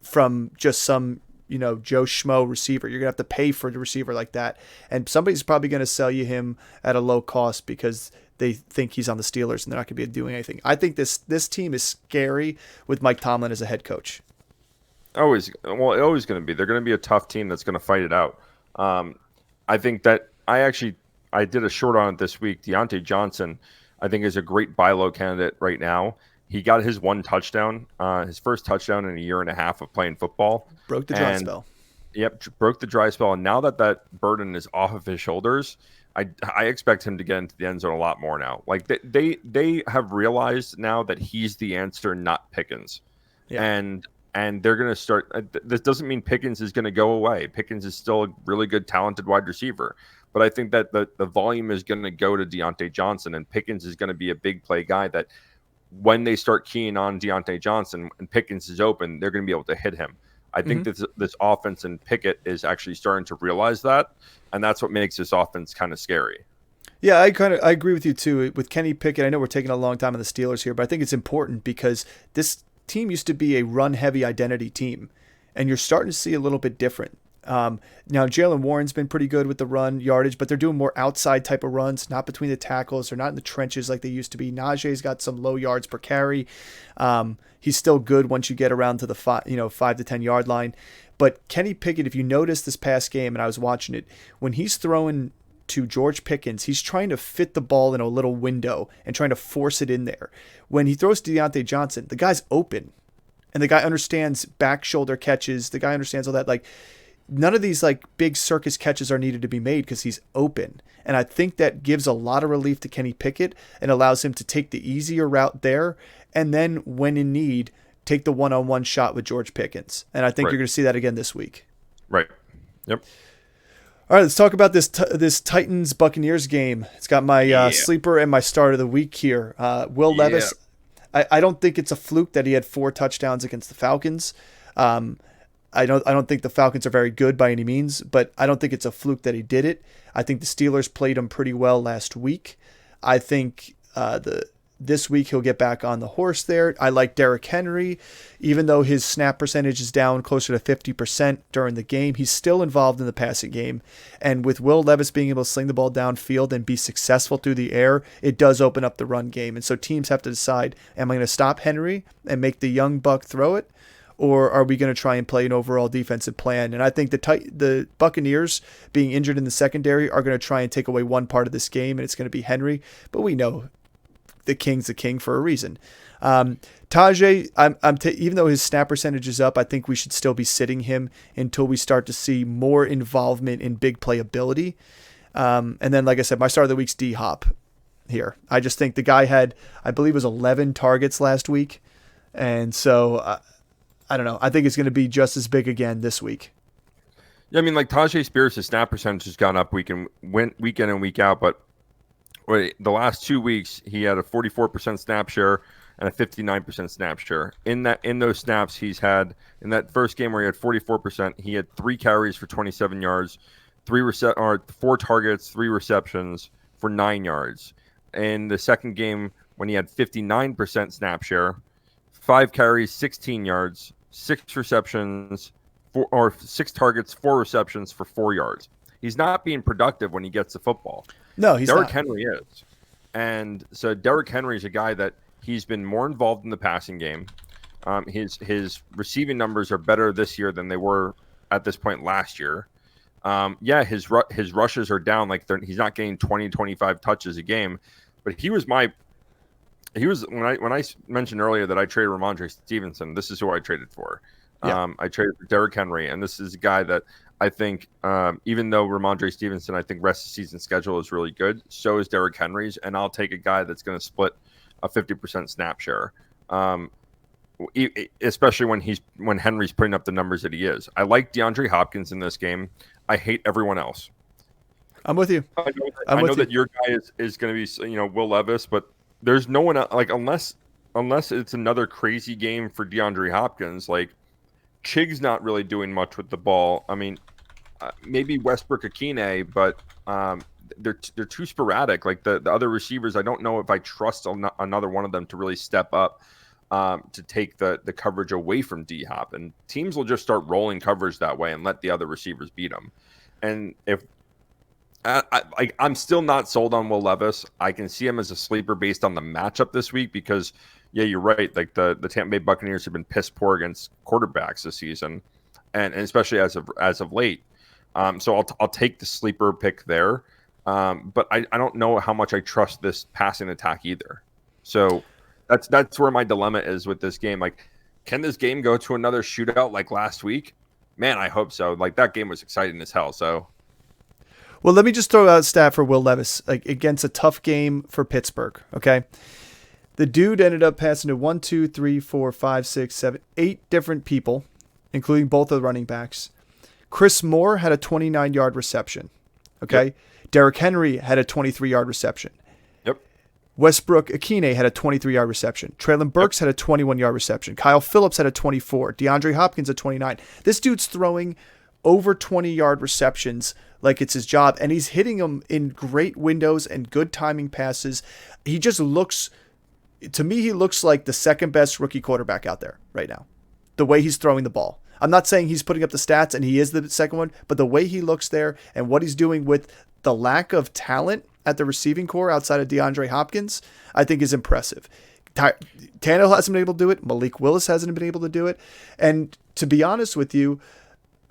[SPEAKER 1] from just some, Joe Schmo receiver. You're going to have to pay for the receiver like that. And somebody's probably going to sell you him at a low cost because they think he's on the Steelers and they're not going to be doing anything. I think this team is scary with Mike Tomlin as a head coach.
[SPEAKER 2] Always going to be. They're going to be a tough team that's going to fight it out. I think that I did a short on it this week. Deontay Johnson, I think, is a great buy low candidate right now. He got his 1 touchdown, his first touchdown in a year and a half of playing football.
[SPEAKER 1] Broke the dry spell.
[SPEAKER 2] Yep, broke the dry spell. And now that burden is off of his shoulders, I expect him to get into the end zone a lot more now. Like, they have realized now that he's the answer, not Pickens. Yeah. And they're going to start. This doesn't mean Pickens is going to go away. Pickens is still a really good, talented wide receiver. But I think that the volume is going to go to Deontay Johnson, and Pickens is going to be a big play guy that when they start keying on Deontay Johnson and Pickens is open, they're going to be able to hit him. I think this offense and Pickett is actually starting to realize that, and that's what makes this offense kind of scary.
[SPEAKER 1] Yeah, I agree with you too. With Kenny Pickett, I know we're taking a long time on the Steelers here, but I think it's important because this team used to be a run-heavy identity team, and you're starting to see a little bit different. Now, Jalen Warren's been pretty good with the run yardage, but they're doing more outside type of runs, not between the tackles. They're not in the trenches like they used to be. Najee's got some low yards per carry. He's still good once you get around to the 5 to 10 yard line. But Kenny Pickett, if you notice this past game, and I was watching it, when he's throwing to George Pickens, he's trying to fit the ball in a little window and trying to force it in there. When he throws to Deontay Johnson, the guy's open. And the guy understands back shoulder catches. The guy understands all that. Like, none of these like big circus catches are needed to be made because he's open. And I think that gives a lot of relief to Kenny Pickett and allows him to take the easier route there. And then when in need, take the one-on-one shot with George Pickens. And I think you're going to see that again this week.
[SPEAKER 2] Right. Yep.
[SPEAKER 1] All right, let's talk about this Titans-Buccaneers game. It's got my sleeper and my start of the week here. Will Levis, I don't think it's a fluke that he had 4 touchdowns against the Falcons. I don't think the Falcons are very good by any means, but I don't think it's a fluke that he did it. I think the Steelers played him pretty well last week. I think this week he'll get back on the horse there. I like Derrick Henry. Even though his snap percentage is down closer to 50% during the game, he's still involved in the passing game. And with Will Levis being able to sling the ball downfield and be successful through the air, it does open up the run game. And so teams have to decide, am I going to stop Henry and make the young buck throw it? Or are we going to try and play an overall defensive plan? And I think the Buccaneers, being injured in the secondary, are going to try and take away one part of this game, and it's going to be Henry. But we know the king's the king for a reason. Tajay, even though his snap percentage is up, I think we should still be sitting him until we start to see more involvement in big playability. And then, like I said, my start of the week's D-Hop here. I just think the guy had, I believe it was 11 targets last week. And so I don't know. I think it's going to be just as big again this week.
[SPEAKER 2] Yeah, I mean, like Tajay Spears, his snap percentage has gone up week in and week out, but the last 2 weeks he had a 44% snap share and a 59% snap share. In those snaps, he's had in that first game where he had 44%, he had 3 carries for 27 yards, 4 targets, 3 receptions for 9 yards. In the second game, when he had 59% snap share, 5 carries, 16 yards, 6 receptions, 6 targets, 4 receptions for 4 yards. He's not being productive when he gets the football.
[SPEAKER 1] No, he's
[SPEAKER 2] Derrick
[SPEAKER 1] not.
[SPEAKER 2] Henry is. And so Derrick Henry is a guy that he's been more involved in the passing game. His receiving numbers are better this year than they were at this point last year. His rushes are down. Like he's not getting 20, 25 touches a game. But he was when I mentioned earlier that I traded Ramondre Stevenson, this is who I traded for.
[SPEAKER 1] Yeah.
[SPEAKER 2] I traded for Derrick Henry, and this is a guy that I think, even though Ramondre Stevenson, I think rest of the season schedule is really good, so is Derrick Henry's, and I'll take a guy that's going to split a 50% snap share, especially when Henry's putting up the numbers that he is. I like DeAndre Hopkins in this game. I hate everyone else.
[SPEAKER 1] I'm with you.
[SPEAKER 2] I know that your guy is going to be, Will Levis, but there's no one like unless it's another crazy game for DeAndre Hopkins. Like Chig's not really doing much with the ball. I mean, maybe Westbrook Akine, but they're too sporadic. Like the other receivers, I don't know if I trust another one of them to really step up to take the coverage away from D-Hop. And teams will just start rolling coverage that way and let the other receivers beat them. And if I'm still not sold on Will Levis. I can see him as a sleeper based on the matchup this week because, yeah, you're right. Like the Tampa Bay Buccaneers have been piss poor against quarterbacks this season, and especially as of late. So I'll take the sleeper pick there, but I don't know how much I trust this passing attack either. So that's where my dilemma is with this game. Like, can this game go to another shootout like last week? Man, I hope so. Like that game was exciting as hell. So.
[SPEAKER 1] Well, let me just throw out a stat for Will Levis against a tough game for Pittsburgh. Okay, the dude ended up passing to 1, 2, 3, 4, 5, 6, 7, 8 different people, including both of the running backs. Chris Moore had a 29-yard reception. Okay, yep. Derrick Henry had a 23-yard reception.
[SPEAKER 2] Yep.
[SPEAKER 1] Westbrook Akine had a 23-yard reception. Traylon Burks had a 21-yard reception. Kyle Phillips had a 24. DeAndre Hopkins a 29. This dude's throwing over 20-yard receptions like it's his job, and he's hitting them in great windows and good timing passes. He just looks, to me, he looks like the second best rookie quarterback out there right now, the way he's throwing the ball. I'm not saying he's putting up the stats and he is the second one, but the way he looks there and what he's doing with the lack of talent at the receiving core outside of DeAndre Hopkins, I think is impressive. Tannehill hasn't been able to do it. Malik Willis hasn't been able to do it. And to be honest with you,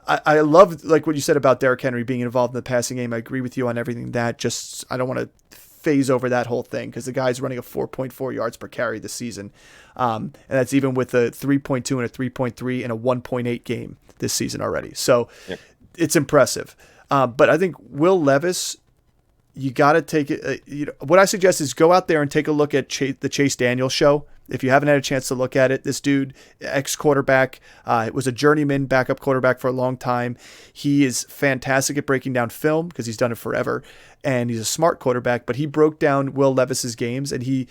[SPEAKER 1] I love like what you said about Derrick Henry being involved in the passing game. I agree with you on everything that. Just I don't want to phase over that whole thing because the guy's running a 4.4 yards per carry this season. And that's even with a 3.2 and a 3.3 and a 1.8 game this season already. So It's impressive. But I think Will Levis, you got to take it. What I suggest is go out there and take a look at the Chase Daniels show. If you haven't had a chance to look at it, this dude, ex-quarterback, was a journeyman backup quarterback for a long time. He is fantastic at breaking down film because he's done it forever, and he's a smart quarterback. But he broke down Will Levis's games, and he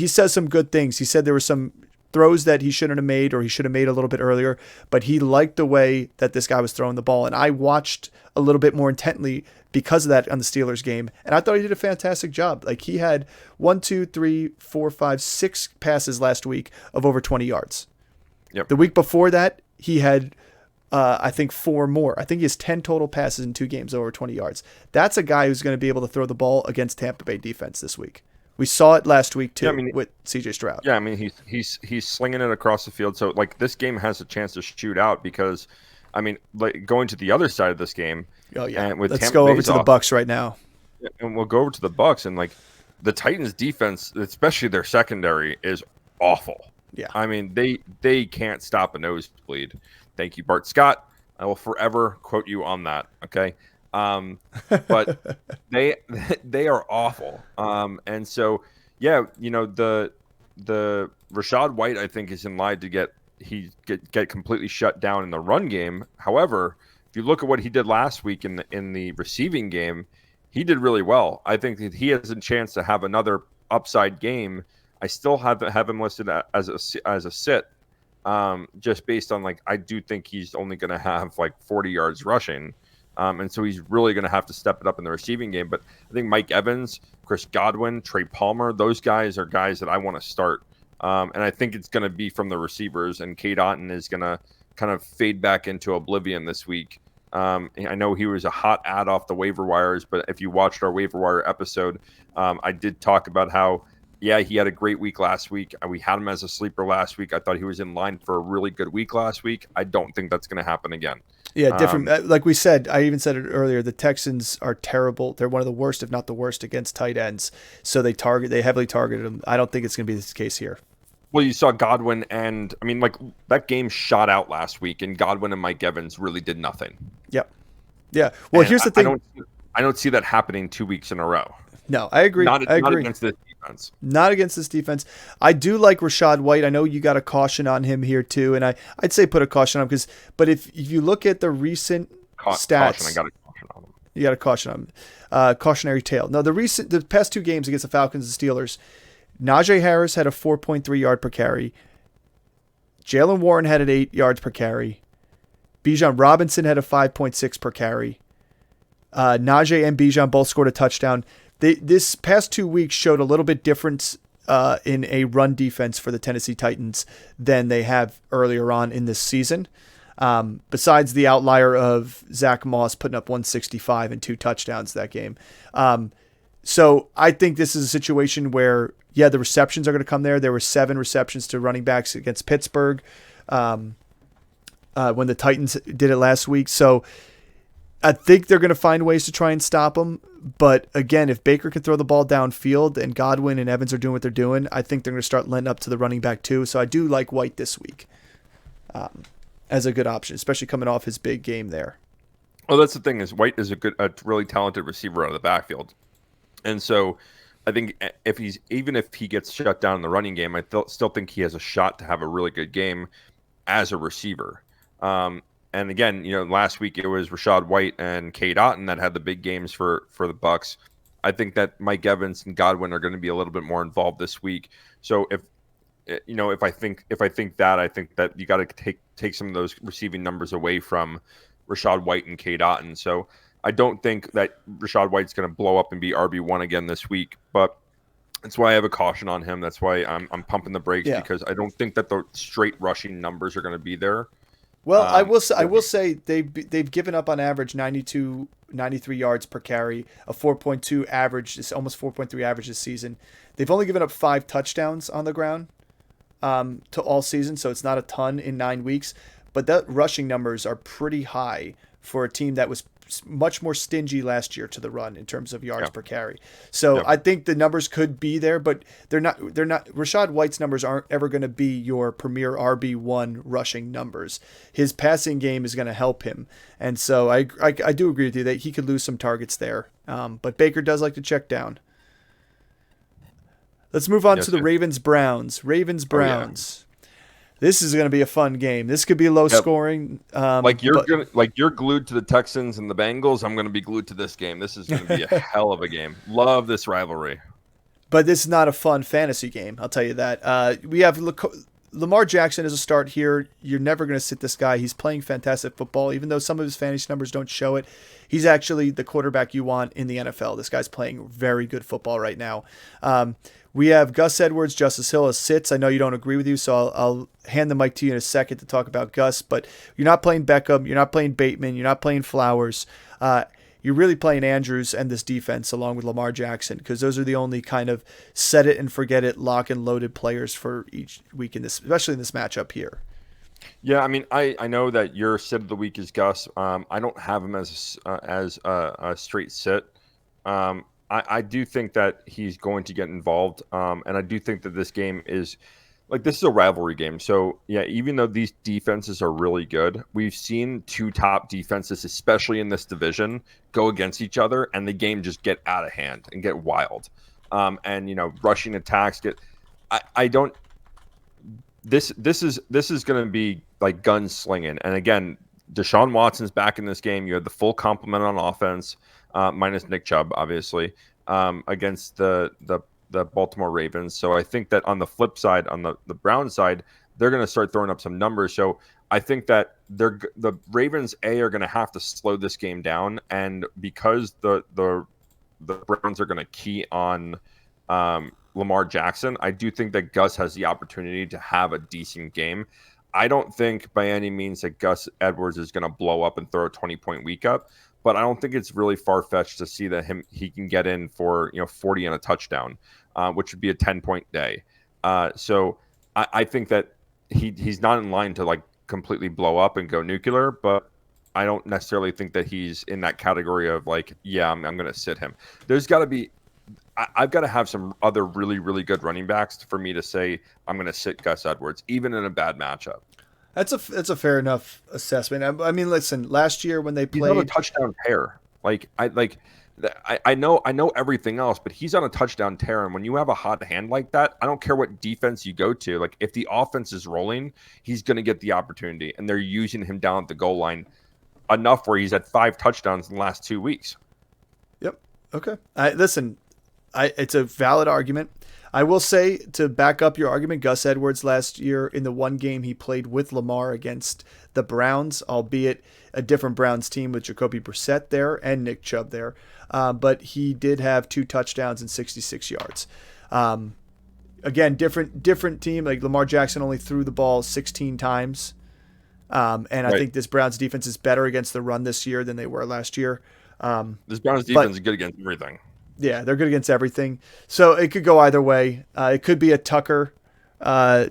[SPEAKER 1] says some good things. He said there were some throws that he shouldn't have made or he should have made a little bit earlier, but he liked the way that this guy was throwing the ball. And I watched a little bit more intently because of that on the Steelers game. And I thought he did a fantastic job. Like he had 6 passes last week of over 20 yards.
[SPEAKER 2] Yep.
[SPEAKER 1] The week before that, he had, I think 4 more. I think he has 10 total passes in 2 games over 20 yards. That's a guy who's going to be able to throw the ball against Tampa Bay defense this week. We saw it last week too with CJ Stroud.
[SPEAKER 2] Yeah, I mean he's slinging it across the field. So like this game has a chance to shoot out because, I mean, like going to the other side of this game.
[SPEAKER 1] Oh yeah,
[SPEAKER 2] and with
[SPEAKER 1] let's
[SPEAKER 2] Tampa
[SPEAKER 1] go over
[SPEAKER 2] Bay's
[SPEAKER 1] to the Bucs right now.
[SPEAKER 2] And we'll go over to the Bucs and like the Titans defense, especially their secondary, is awful.
[SPEAKER 1] Yeah,
[SPEAKER 2] I mean they can't stop a nosebleed. Thank you, Bart Scott. I will forever quote you on that. Okay. But they are awful. And so, yeah, the Rachaad White, I think, is in line to get completely shut down in the run game. However, if you look at what he did last week in the receiving game, he did really well. I think that he has a chance to have another upside game. I still have him listed as a sit, just based on like I do think he's only going to have like 40 yards rushing. And so he's really going to have to step it up in the receiving game. But I think Mike Evans, Chris Godwin, Trey Palmer, those guys are guys that I want to start. And I think it's going to be from the receivers. And Cade Otton is going to kind of fade back into oblivion this week. I know he was a hot ad off the waiver wires, but if you watched our waiver wire episode, I did talk about how, yeah, he had a great week last week. We had him as a sleeper last week. I thought he was in line for a really good week last week. I don't think that's going to happen again.
[SPEAKER 1] Yeah, different. Like we said, I even said it earlier. The Texans are terrible. They're one of the worst, if not the worst, against tight ends. So they heavily targeted them. I don't think it's going to be this case here.
[SPEAKER 2] Well, you saw Godwin, and I mean, like that game shot out last week, and Godwin and Mike Evans really did nothing.
[SPEAKER 1] Yep. Yeah. Well, and here's the thing.
[SPEAKER 2] I don't see that happening 2 weeks in a row.
[SPEAKER 1] No, I agree.
[SPEAKER 2] I agree. Not against this defense.
[SPEAKER 1] Not against this defense. I do like Rachaad White. I know you got a caution on him here too, and I'd say put a caution on him but if you look at the recent stats,
[SPEAKER 2] caution, I got a caution on him.
[SPEAKER 1] You got a caution on him. Cautionary tale. No, the past 2 games against the Falcons and Steelers, Najee Harris had a 4.3 yard per carry. Jalen Warren had an 8 yards per carry. Bijan Robinson had a 5.6 per carry. Najee and Bijan both scored a touchdown. This past 2 weeks showed a little bit difference in a run defense for the Tennessee Titans than they have earlier on in this season. Besides the outlier of Zach Moss putting up 165 and 2 touchdowns that game. So I think this is a situation where, yeah, the receptions are going to come there. There were 7 receptions to running backs against Pittsburgh when the Titans did it last week. So I think they're going to find ways to try and stop them. But again, if Baker can throw the ball downfield and Godwin and Evans are doing what they're doing, I think they're going to start letting up to the running back too. So I do like White this week as a good option, especially coming off his big game there.
[SPEAKER 2] Well, that's the thing is White is a really talented receiver out of the backfield. And so I think if he gets shut down in the running game, I still think he has a shot to have a really good game as a receiver. And again, last week it was Rachaad White and Cade Otton that had the big games for the Bucs. I think that Mike Evans and Godwin are going to be a little bit more involved this week. So if I think that you got to take some of those receiving numbers away from Rachaad White and Cade Otton. So I don't think that Rachaad White's going to blow up and be RB1 again this week, but that's why I have a caution on him. That's why I'm pumping the brakes because I don't think that the straight rushing numbers are going to be there.
[SPEAKER 1] Well, I will say they've given up on average 92, 93 yards per carry, a 4.2 average, it's almost 4.3 average this season. They've only given up 5 touchdowns on the ground to all season, so it's not a ton in 9 weeks. But that rushing numbers are pretty high for a team that was much more stingy last year to the run in terms of yards per carry. So I think the numbers could be there, but they're not. Rachaad White's numbers aren't ever going to be your premier RB1 rushing numbers. His passing game is going to help him, and so I do agree with you that he could lose some targets there. But Baker does like to check down. Let's move on to the Ravens-Browns. Ravens-Browns. This is going to be a fun game. This could be low scoring.
[SPEAKER 2] You're glued to the Texans and the Bengals. I'm going to be glued to this game. This is going to be a hell of a game. Love this rivalry.
[SPEAKER 1] But this is not a fun fantasy game. I'll tell you that. We have Lamar Jackson as a start here. You're never going to sit this guy. He's playing fantastic football, even though some of his fantasy numbers don't show it. He's actually the quarterback you want in the NFL. This guy's playing very good football right now. We have Gus Edwards, Justice Hill as sits. I know you don't agree with you, so I'll hand the mic to you in a second to talk about Gus. But you're not playing Beckham. You're not playing Bateman. You're not playing Flowers. You're really playing Andrews and this defense along with Lamar Jackson, because those are the only kind of set it and forget it, lock and loaded players for each week in this, especially in this matchup here.
[SPEAKER 2] Yeah, I mean, I know that your sit of the week is Gus. I don't have him as a straight sit. I do think that he's going to get involved, and I do think that this game is this is a rivalry game. So yeah, even though these defenses are really good, we've seen 2 top defenses, especially in this division, go against each other, and the game just get out of hand and get wild. And rushing attacks get. I don't. This is going to be like gunslinging, and again, Deshaun Watson's back in this game. You have the full complement on offense. Minus Nick Chubb, obviously, against the Baltimore Ravens. So I think that on the flip side, on the Browns side, they're going to start throwing up some numbers. So I think that the Ravens are going to have to slow this game down, and because the Browns are going to key on Lamar Jackson, I do think that Gus has the opportunity to have a decent game. I don't think by any means that Gus Edwards is going to blow up and throw a 20-point week up. But I don't think it's really far-fetched to see that he can get in for 40 and a touchdown, which would be a 10-point day. So I think that he's not in line to completely blow up and go nuclear, but I don't necessarily think that he's in that category of I'm going to sit him. There's got to be I've got to have some other really, really good running backs for me to say I'm going to sit Gus Edwards, even in a bad matchup.
[SPEAKER 1] That's a fair enough assessment. I mean, listen, last year when they played,
[SPEAKER 2] he's on a touchdown tear. I know everything else, but he's on a touchdown tear. And when you have a hot hand like that, I don't care what defense you go to. If the offense is rolling, he's going to get the opportunity, and they're using him down at the goal line enough where he's had 5 touchdowns in the last 2 weeks.
[SPEAKER 1] Yep. Okay. It's a valid argument. I will say, to back up your argument, Gus Edwards last year in the one game he played with Lamar against the Browns, albeit a different Browns team with Jacoby Brissett there and Nick Chubb there, but he did have 2 touchdowns and 66 yards. Again, different team. Lamar Jackson only threw the ball 16 times, and I think this Browns defense is better against the run this year than they were last year.
[SPEAKER 2] This Browns defense is good against everything.
[SPEAKER 1] Yeah, they're good against everything. So it could go either way. It could be a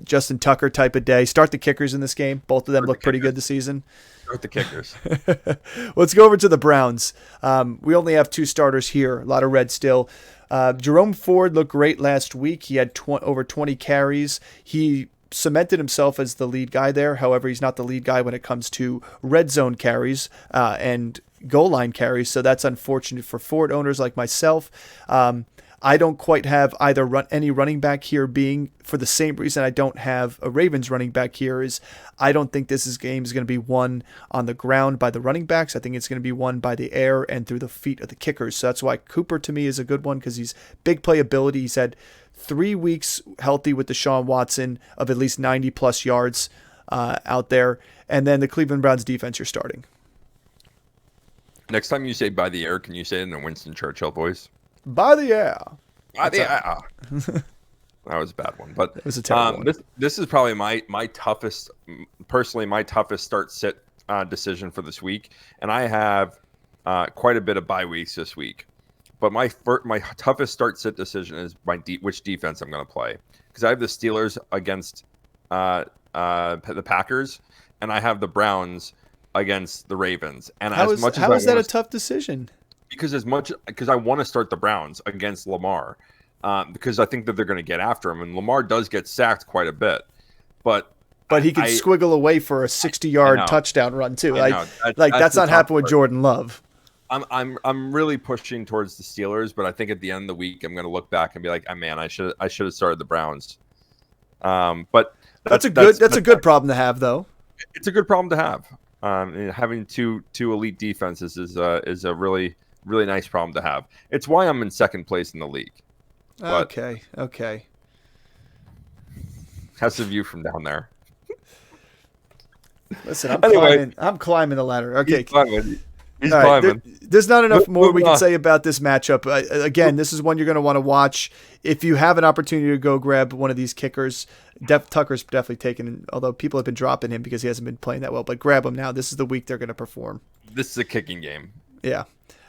[SPEAKER 1] Justin Tucker type of day. Start the kickers in this game. Both of them look pretty good this season.
[SPEAKER 2] Start the kickers.
[SPEAKER 1] Let's go over to the Browns. We only have 2 starters here. A lot of red still. Jerome Ford looked great last week. He had over 20 carries. He cemented himself as the lead guy there. However, he's not the lead guy when it comes to red zone carries and goal line carries, so that's unfortunate for Ford owners like myself. I don't quite have either any running back here, being for the same reason I don't have a Ravens running back here, is I don't think this game is going to be won on the ground by the running backs. I think it's going to be won by the air and through the feet of the kickers. So that's why Cooper to me is a good one, because he's big playability. He's had 3 weeks healthy with Deshaun Watson of at least 90 plus yards out there. And then the Cleveland Browns defense you're starting.
[SPEAKER 2] Next time you say by the air, can you say it in a Winston Churchill voice?
[SPEAKER 1] By the air.
[SPEAKER 2] By the air. That was a bad one. But
[SPEAKER 1] it was a terrible one.
[SPEAKER 2] This is probably my toughest personally my toughest start sit decision for this week, and I have quite a bit of bye weeks this week. But my toughest start sit decision is which defense I'm going to play, because I have the Steelers against the Packers, and I have the Browns against the Ravens. And
[SPEAKER 1] how is that a tough decision?
[SPEAKER 2] Because I want to start the Browns against Lamar, because I think that they're going to get after him, and Lamar does get sacked quite a bit, but
[SPEAKER 1] he could squiggle away for a 60-yard touchdown run too. That's not happening with Jordan Love.
[SPEAKER 2] I'm really pushing towards the Steelers, but I think at the end of the week I'm going to look back and be like, oh, man, I should have started the Browns. But
[SPEAKER 1] that's a good problem to have, though.
[SPEAKER 2] It's a good problem to have. Having two elite defenses is a really, really nice problem to have. It's why I'm in second place in the league. But
[SPEAKER 1] okay.
[SPEAKER 2] How's the view from down there?
[SPEAKER 1] Listen, I'm climbing the ladder. Okay.
[SPEAKER 2] He's climbing.
[SPEAKER 1] There's not enough more we can say about this matchup. Again, this is one you're going to want to watch. If you have an opportunity to go grab one of these kickers, Tucker's definitely taken, although people have been dropping him because he hasn't been playing that well. But grab him now. This is the week they're going to perform.
[SPEAKER 2] This is a kicking game.
[SPEAKER 1] Yeah.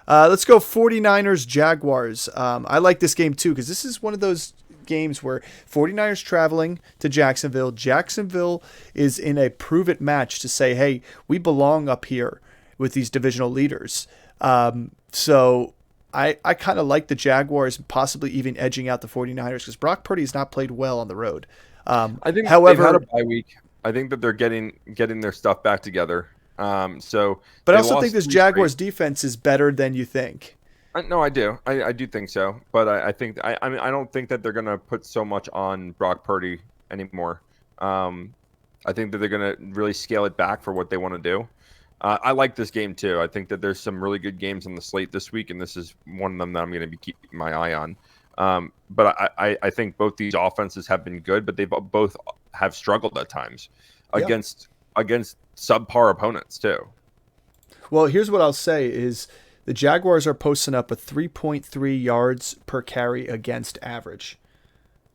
[SPEAKER 1] Let's go 49ers Jaguars. I like this game too because this is one of those games where 49ers traveling to Jacksonville. Jacksonville is in a prove-it match to say, hey, we belong up here with these divisional leaders. So I kind of like the Jaguars possibly even edging out the 49ers because Brock Purdy has not played well on the road.
[SPEAKER 2] I think however, they've had a bye week. I think that they're getting their stuff back together. But
[SPEAKER 1] I also think this Jaguars defense is better than you think.
[SPEAKER 2] No, I do. I do think so. But I think I don't think that they're going to put so much on Brock Purdy anymore. I think that they're going to really scale it back for what they want to do. I like this game too. I think that there's some really good games on the slate this week, and this is one of them that I'm going to be keeping my eye on. But I think both these offenses have been good, but they both have struggled at times against subpar opponents too.
[SPEAKER 1] Well, here's what I'll say is the Jaguars are posting up a 3.3 yards per carry against average.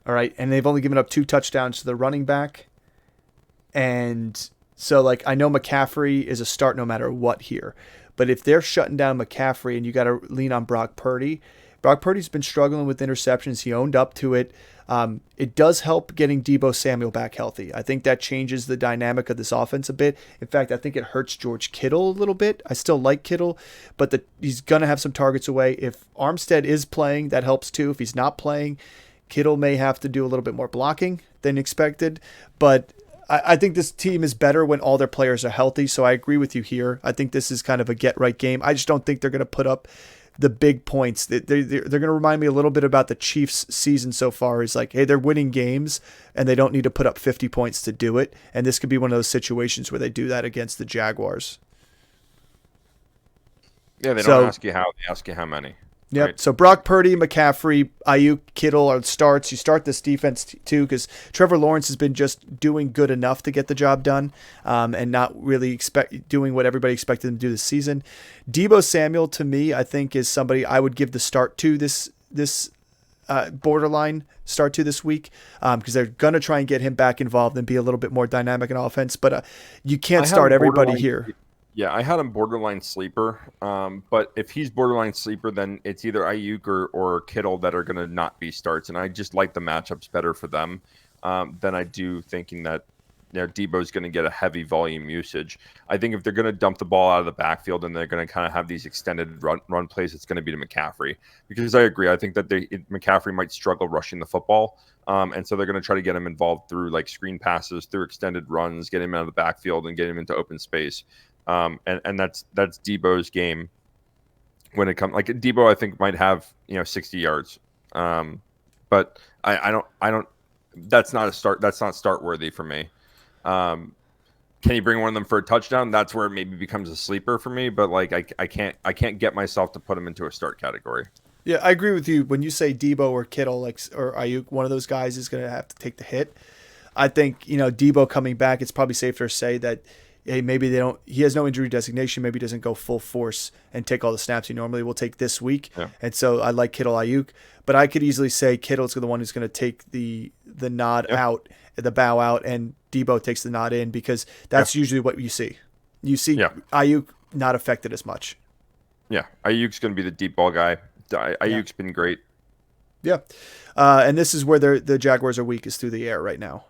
[SPEAKER 1] All right, and they've only given up 2 touchdowns to the running back. And so, I know McCaffrey is a start no matter what here. But if they're shutting down McCaffrey and you got to lean on Brock Purdy's been struggling with interceptions. He owned up to it. It does help getting Deebo Samuel back healthy. I think that changes the dynamic of this offense a bit. In fact, I think it hurts George Kittle a little bit. I still like Kittle, but he's going to have some targets away. If Armstead is playing, that helps too. If he's not playing, Kittle may have to do a little bit more blocking than expected. But I think this team is better when all their players are healthy, so I agree with you here. I think this is kind of a get-right game. I just don't think they're going to put up the big points. They're going to remind me a little bit about the Chiefs' season so far. Is hey, they're winning games, and they don't need to put up 50 points to do it. And this could be one of those situations where they do that against the Jaguars.
[SPEAKER 2] Yeah, they don't ask you how. They ask you how many.
[SPEAKER 1] Yep.
[SPEAKER 2] Right.
[SPEAKER 1] So Brock Purdy, McCaffrey, Ayuk, Kittle are starts. You start this defense too because Trevor Lawrence has been just doing good enough to get the job done, and not really doing what everybody expected him to do this season. Deebo Samuel, to me, I think is somebody I would give the start to this borderline start to this week because they're going to try and get him back involved and be a little bit more dynamic in offense. But you can't start everybody here.
[SPEAKER 2] Yeah, I had him borderline sleeper. But if he's borderline sleeper, then it's either Ayuk or Kittle that are going to not be starts. And I just like the matchups better for them than I do thinking that Debo's going to get a heavy volume usage. I think if they're going to dump the ball out of the backfield and they're going to kind of have these extended run plays, it's going to be to McCaffrey. Because I agree. I think that McCaffrey might struggle rushing the football. And so they're going to try to get him involved through screen passes, through extended runs, get him out of the backfield and get him into open space. And that's Debo's game when it comes. Debo, I think might have 60 yards, but I don't. That's not a start. That's not start worthy for me. Can you bring one of them for a touchdown? That's where it maybe becomes a sleeper for me. But I can't get myself to put him into a start category.
[SPEAKER 1] Yeah, I agree with you. When you say Debo or Kittle, or Ayuk, one of those guys is going to have to take the hit. I think Debo coming back. It's probably safer to say that. Hey, maybe he has no injury designation. Maybe he doesn't go full force and take all the snaps he normally will take this week. Yeah. And so I like Kittle Ayuk, but I could easily say Kittle's the one who's going to take the nod out, the bow out, and Debo takes the nod in, because that's usually what you see. You see Ayuk not affected as much.
[SPEAKER 2] Yeah, Ayuk's going to be the deep ball guy. Ayuk's been great.
[SPEAKER 1] Yeah. And this is where the Jaguars are weak, is through the air right now.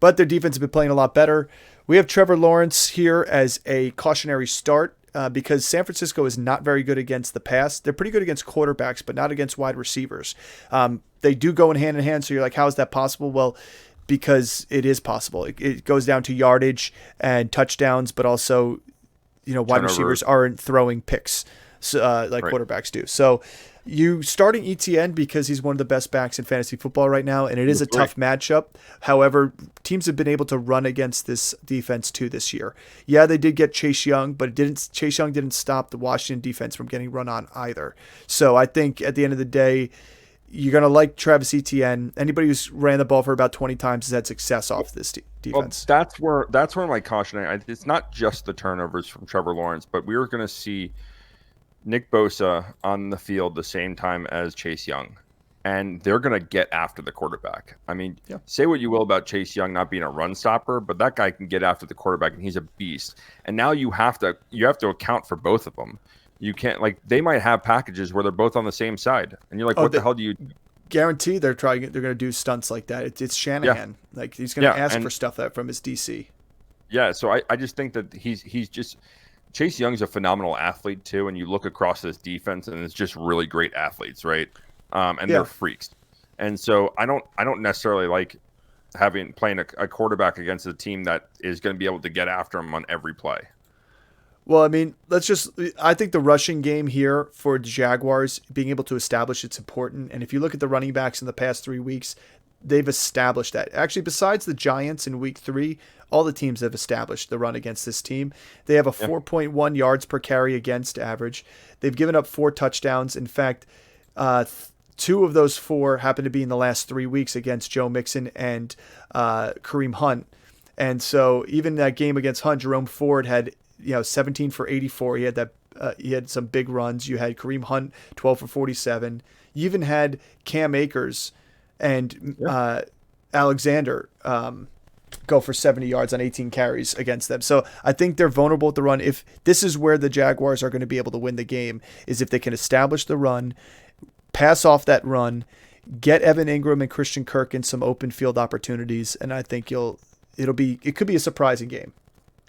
[SPEAKER 1] But their defense has been playing a lot better. We have Trevor Lawrence here as a cautionary start because San Francisco is not very good against the pass. They're pretty good against quarterbacks, but not against wide receivers. They do go in hand, so you're like, how is that possible? Well, because it is possible. It goes down to yardage and touchdowns, but also, wide receivers aren't throwing picks like quarterbacks do. So you starting ETN because he's one of the best backs in fantasy football right now, and it is a tough matchup. However, teams have been able to run against this defense too this year. Yeah, they did get Chase Young, but Chase Young didn't stop the Washington defense from getting run on either. So I think at the end of the day, you're going to like Travis Etienne. Anybody who's ran the ball for about 20 times has had success off this defense.
[SPEAKER 2] Well, that's where my caution. It's not just the turnovers from Trevor Lawrence, but we were going to see Nick Bosa on the field the same time as Chase Young, and they're going to get after the quarterback. I mean, say what you will about Chase Young not being a run stopper, but that guy can get after the quarterback, and he's a beast. And now you have to account for both of them. You can't, they might have packages where they're both on the same side, and you're like, what the hell do you
[SPEAKER 1] guarantee? They're going to do stunts like that. It's Shanahan. He's going to ask for stuff from his DC.
[SPEAKER 2] Yeah, so I just think that he's just. Chase Young's a phenomenal athlete too, and you look across this defense, and it's just really great athletes, right? And they're freaks. And so I don't necessarily like playing a quarterback against a team that is going to be able to get after him on every play.
[SPEAKER 1] Well, I mean, I think the rushing game here for the Jaguars, being able to establish it's important. And if you look at the running backs in the past 3 weeks, they've established that. Actually, besides the Giants in week 3, all the teams have established the run against this team. They have a 4.1 yards per carry against average. They've given up 4 touchdowns. In fact, 2 of those 4 happen to be in the last 3 weeks against Joe Mixon and Kareem Hunt. And so even that game against Hunt, Jerome Ford had 17 for 84. He had some big runs. You had Kareem Hunt 12 for 47. You even had Cam Akers and Alexander go for 70 yards on 18 carries against them. So I think they're vulnerable at the run. If this is where the Jaguars are going to be able to win the game, is if they can establish the run, pass off that run, get Evan Ingram and Christian Kirk in some open field opportunities, and I think it could be a surprising game.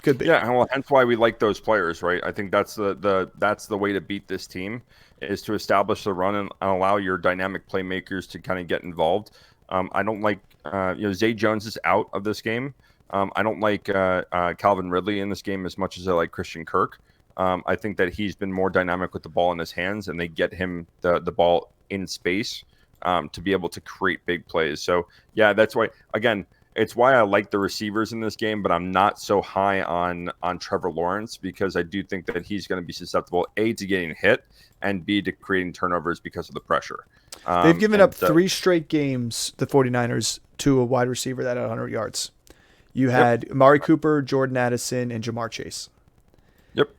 [SPEAKER 1] Could be.
[SPEAKER 2] Yeah, well, hence why we like those players, right? I think that's the way to beat this team, is to establish the run and allow your dynamic playmakers to kind of get involved. I don't like Zay Jones is out of this game. I don't like Calvin Ridley in this game as much as I like Christian Kirk. I think that he's been more dynamic with the ball in his hands, and they get him the ball in space to be able to create big plays. So yeah, that's why, again, it's why I like the receivers in this game, but I'm not so high on Trevor Lawrence, because I do think that he's going to be susceptible, A, to getting hit, and B, to creating turnovers because of the pressure.
[SPEAKER 1] They've given up 3 straight games, the 49ers, to a wide receiver that had 100 yards. You had Amari Cooper, Jordan Addison, and Jamar Chase.
[SPEAKER 2] Yep.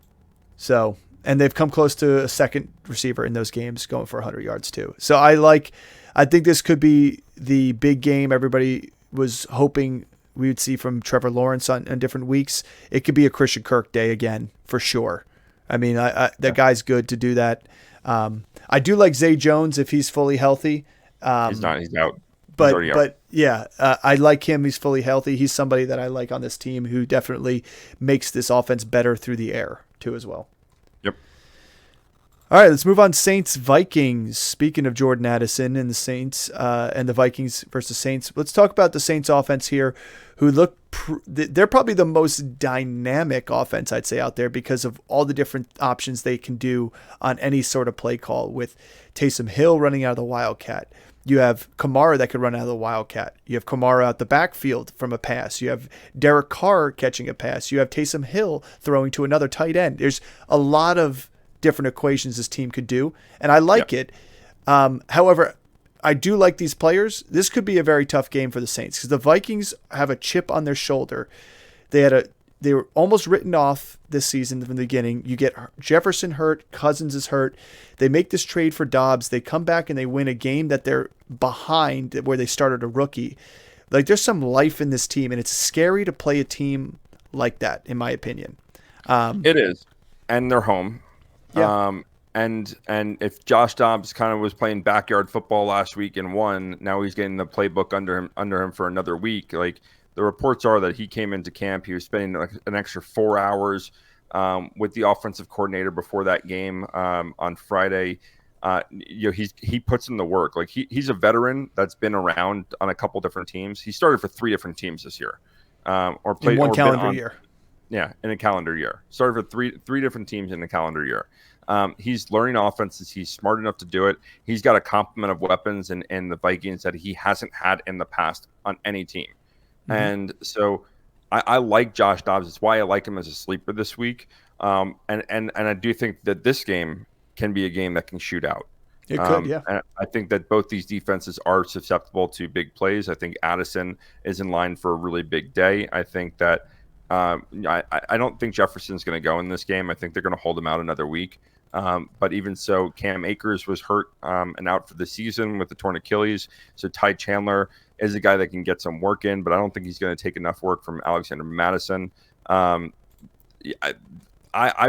[SPEAKER 1] So, and they've come close to a second receiver in those games going for 100 yards too. So I think this could be the big game everybody was hoping we would see from Trevor Lawrence on different weeks. It could be a Christian Kirk day again, for sure. I mean, that guy's good to do that. I do like Zay Jones if he's fully healthy.
[SPEAKER 2] He's not. He's out.
[SPEAKER 1] But I like him. He's fully healthy. He's somebody that I like on this team who definitely makes this offense better through the air too as well.
[SPEAKER 2] Yep.
[SPEAKER 1] All right, let's move on. Saints-Vikings. Speaking of Jordan Addison and the Saints and the Vikings versus Saints, let's talk about the Saints offense here, who they're probably the most dynamic offense, I'd say, out there because of all the different options they can do on any sort of play call, with Taysom Hill running out of the Wildcat. You have Kamara that could run out of the Wildcat. You have Kamara out the backfield from a pass. You have Derek Carr catching a pass. You have Taysom Hill throwing to another tight end. There's a lot of different equations this team could do, and I like it. However, I do like these players. This could be a very tough game for the Saints because the Vikings have a chip on their shoulder. They were almost written off this season from the beginning. You get Jefferson hurt, Cousins is hurt. They make this trade for Dobbs. They come back and they win a game that they're behind, where they started a rookie. Like there's some life in this team, and it's scary to play a team like that, in my opinion.
[SPEAKER 2] It is, and they're home.
[SPEAKER 1] Yeah.
[SPEAKER 2] And if Josh Dobbs kind of was playing backyard football last week and won, now he's getting the playbook under him for another week. Like the reports are that he came into camp, he was spending like an extra 4 hours with the offensive coordinator before that game on Friday. He puts in the work. Like he's a veteran that's been around on a couple different teams. He started for 3 different teams this year, or played
[SPEAKER 1] in one calendar year.
[SPEAKER 2] Yeah, in a calendar year. Started for three different teams in a calendar year. He's learning offenses. He's smart enough to do it. He's got a complement of weapons in the Vikings that he hasn't had in the past on any team. Mm-hmm. And so I like Josh Dobbs. It's why I like him as a sleeper this week. And I do think that this game can be a game that can shoot out.
[SPEAKER 1] It could, yeah.
[SPEAKER 2] And I think that both these defenses are susceptible to big plays. I think Addison is in line for a really big day. I think that I don't think Jefferson's going to go in this game. I think they're going to hold him out another week. But even so, Cam Akers was hurt and out for the season with the torn Achilles. So Ty Chandler is a guy that can get some work in, but I don't think he's going to take enough work from Alexander Madison. I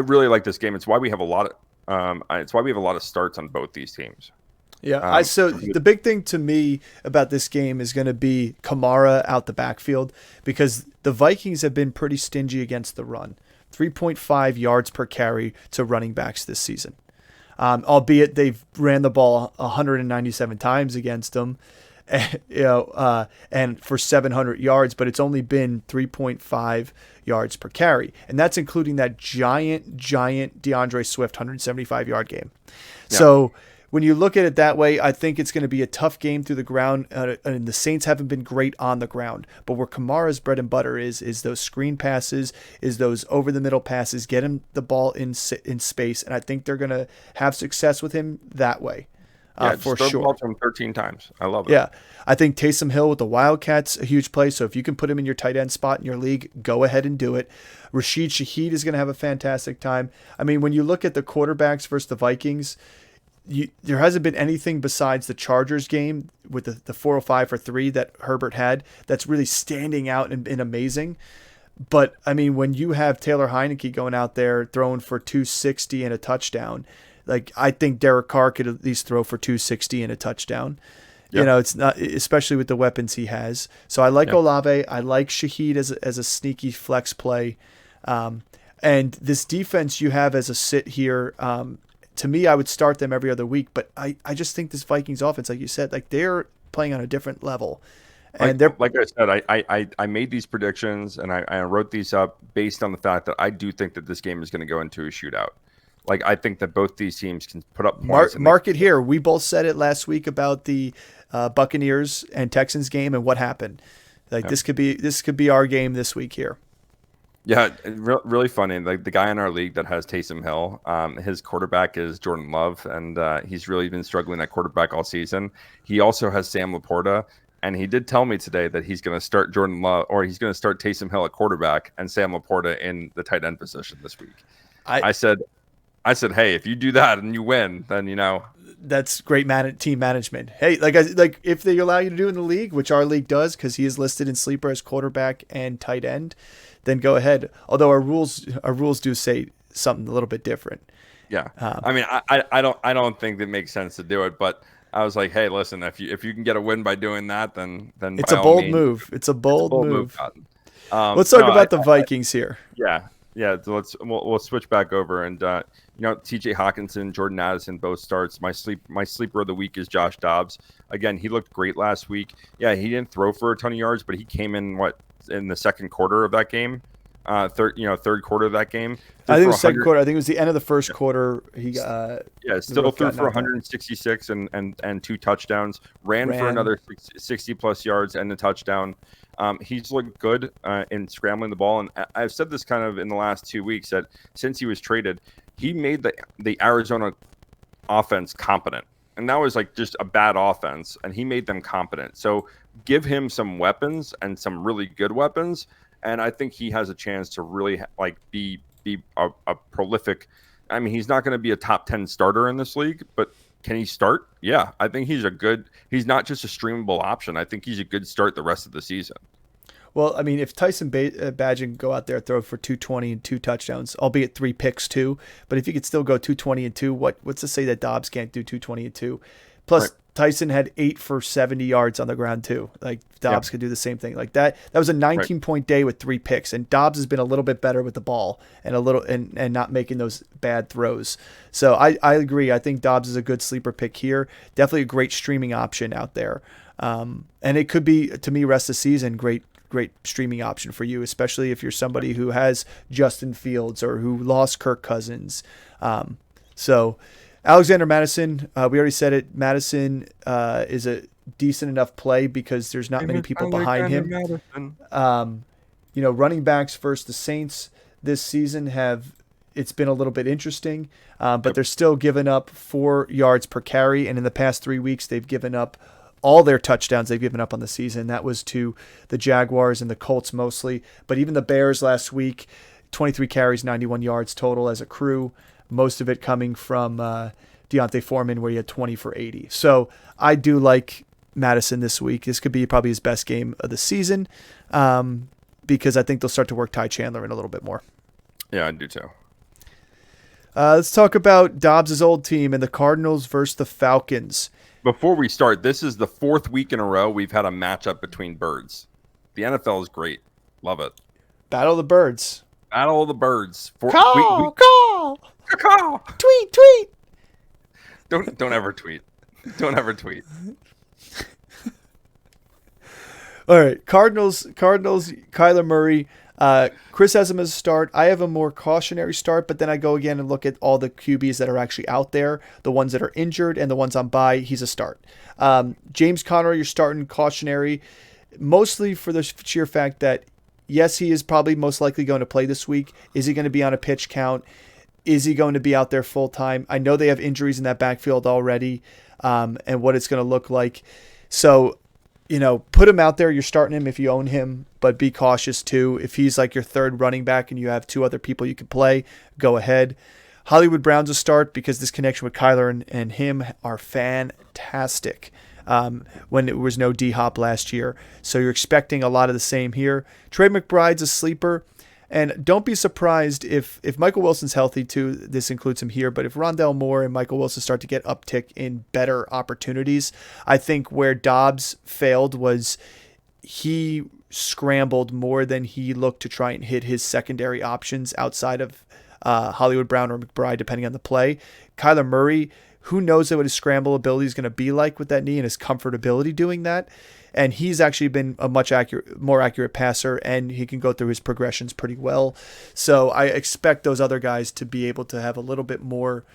[SPEAKER 2] really like this game. It's why we have a lot of starts on both these teams.
[SPEAKER 1] Yeah. So the big thing to me about this game is going to be Kamara out the backfield, because the Vikings have been pretty stingy against the run. 3.5 yards per carry to running backs this season. Albeit they've ran the ball 197 times against them, and for 700 yards, but it's only been 3.5 yards per carry. And that's including that giant DeAndre Swift 175-yard game. Yeah. So when you look at it that way, I think it's going to be a tough game through the ground. And the Saints haven't been great on the ground. But where Kamara's bread and butter is those screen passes, is those over-the-middle passes, get him the ball in space. And I think they're going to have success with him that way. For sure.
[SPEAKER 2] The ball to him 13 times. I love it.
[SPEAKER 1] Yeah. I think Taysom Hill with the Wildcats, a huge play. So if you can put him in your tight end spot in your league, go ahead and do it. Rashid Shaheed is going to have a fantastic time. I mean, when you look at the quarterbacks versus the Vikings, there hasn't been anything besides the Chargers game with the 405 for 3 that Herbert had that's really standing out and amazing. But, I mean, when you have Taylor Heineke going out there throwing for 260 and a touchdown, like I think Derek Carr could at least throw for 260 and a touchdown. Yep. It's not, especially with the weapons he has. So I like Olave. I like Shaheed as a sneaky flex play. And this defense you have as a sit here, to me, I would start them every other week, but I just think this Vikings offense, like you said, like they're playing on a different level. And
[SPEAKER 2] like I said, I made these predictions and I wrote these up based on the fact that I do think that this game is going to go into a shootout. Like I think that both these teams can put up points.
[SPEAKER 1] Mark it here. We both said it last week about the Buccaneers and Texans game and what happened. Like this could be our game this week here.
[SPEAKER 2] Yeah, really funny. Like the guy in our league that has Taysom Hill, his quarterback is Jordan Love, and he's really been struggling at quarterback all season. He also has Sam Laporta, and he did tell me today that he's going to start Jordan Love, or he's going to start Taysom Hill at quarterback and Sam Laporta in the tight end position this week. I said, hey, if you do that and you win, then
[SPEAKER 1] that's great team management. Hey, like if they allow you to do it in the league, which our league does, because he is listed in sleeper as quarterback and tight end, then go ahead. Although our rules do say something a little bit different.
[SPEAKER 2] Yeah, I mean, I don't think that makes sense to do it, but I was like, hey, listen, if you can get a win by doing that, then
[SPEAKER 1] it's a bold move. It's a bold move. Let's talk about the Vikings here.
[SPEAKER 2] Yeah. So we'll switch back over, and T.J. Hawkinson, Jordan Addison both starts. My sleeper of the week is Josh Dobbs. Again, he looked great last week. Yeah, he didn't throw for a ton of yards, but he came in in the second quarter of that game, third quarter of that game.
[SPEAKER 1] I think it was second quarter. I think it was the end of the first quarter. He
[SPEAKER 2] still threw for 166 and 2 touchdowns. Ran for another 60 plus yards and a touchdown. He's looked good in scrambling the ball, and I've said this kind of in the last 2 weeks that since he was traded, he made the Arizona offense competent. And that was like just a bad offense, and he made them competent. So give him some weapons and some really good weapons, and I think he has a chance to really be a prolific. I mean, he's not going to be a top 10 starter in this league, but Can he start? Yeah, I think he's not just a streamable option. I think he's a good start the rest of the season.
[SPEAKER 1] Well, I mean, if Tyson Badgett can go out there, throw for 220 and 2 touchdowns, albeit 3 picks too, but if he could still go 220 and 2, what's to say that Dobbs can't do 220 and 2? Plus, right. Tyson had 8 for 70 yards on the ground too. Like Dobbs could do the same thing. Like that was a 19-point day with 3 picks, and Dobbs has been a little bit better with the ball and and not making those bad throws. So I agree. I think Dobbs is a good sleeper pick here. Definitely a great streaming option out there. And it could be, to me, rest of the season, great streaming option for you, especially if you're somebody who has Justin Fields or who lost Kirk Cousins. So Alexander Mattison, we already said it. Mattison is a decent enough play because there's not many people behind him. Running backs versus the Saints this season it's been a little bit interesting, but they're still giving up 4 yards per carry, and in the past 3 weeks they've given up all their touchdowns they've given up on the season. That was to the Jaguars and the Colts mostly. But even the Bears last week, 23 carries, 91 yards total as a crew. Most of it coming from Deontay Foreman, where he had 20 for 80. So I do like Mattison this week. This could be probably his best game of the season because I think they'll start to work Ty Chandler in a little bit more.
[SPEAKER 2] Yeah, I do too.
[SPEAKER 1] Let's talk about Dobbs' old team and the Cardinals versus the Falcons.
[SPEAKER 2] Before we start, this is the 4th week in a row we've had a matchup between birds. The NFL is great. Love it.
[SPEAKER 1] Battle of the Birds.
[SPEAKER 2] Battle of the Birds.
[SPEAKER 1] Call! Tweet!
[SPEAKER 2] Don't ever tweet. Don't ever tweet.
[SPEAKER 1] All right, Cardinals, Kyler Murray. Chris has him as a start. I have a more cautionary start, but then I go again and look at all the QBs that are actually out there, the ones that are injured and the ones on bye. He's a start. James Conner, you're starting cautionary, mostly for the sheer fact that, yes, he is probably most likely going to play this week. Is he going to be on a pitch count? Is he going to be out there full time? I know they have injuries in that backfield already, and what it's going to look like. So, put him out there. You're starting him if you own him, but be cautious too. If he's like your third running back and you have 2 other people you can play, go ahead. Hollywood Brown's a start because this connection with Kyler and him are fantastic when there was no D-Hop last year. So you're expecting a lot of the same here. Trey McBride's a sleeper. And don't be surprised if Michael Wilson's healthy too, this includes him here, but if Rondale Moore and Michael Wilson start to get uptick in better opportunities, I think where Dobbs failed was he scrambled more than he looked to try and hit his secondary options outside of Hollywood Brown or McBride, depending on the play. Kyler Murray, who knows what his scramble ability is going to be like with that knee and his comfortability doing that. And he's actually been a much more accurate passer, and he can go through his progressions pretty well. So I expect those other guys to be able to have a little bit more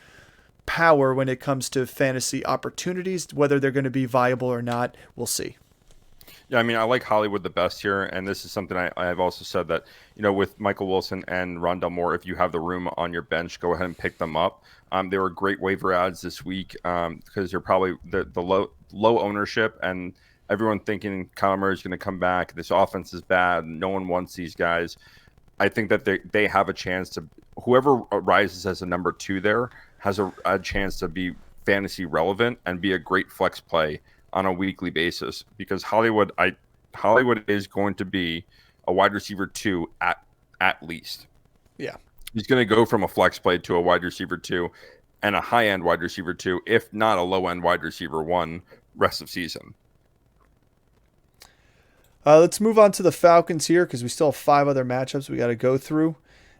[SPEAKER 1] power when it comes to fantasy opportunities. Whether they're going to be viable or not, we'll see.
[SPEAKER 2] Yeah, I mean, I like Hollywood the best here, and this is something I have also said that, with Michael Wilson and Rondale Moore, if you have the room on your bench, go ahead and pick them up. They were great waiver ads this week because they're probably the low ownership and everyone thinking Kyler Murray is going to come back. This offense is bad. No one wants these guys. I think that they have a chance to – whoever rises as a number 2 there has a chance to be fantasy relevant and be a great flex play on a weekly basis because Hollywood is going to be a wide receiver 2 at least.
[SPEAKER 1] Yeah.
[SPEAKER 2] He's going to go from a flex play to a wide receiver 2 and a high-end wide receiver 2, if not a low-end wide receiver 1 rest of season.
[SPEAKER 1] Let's move on to the Falcons here because we still have 5 other matchups we got to go through.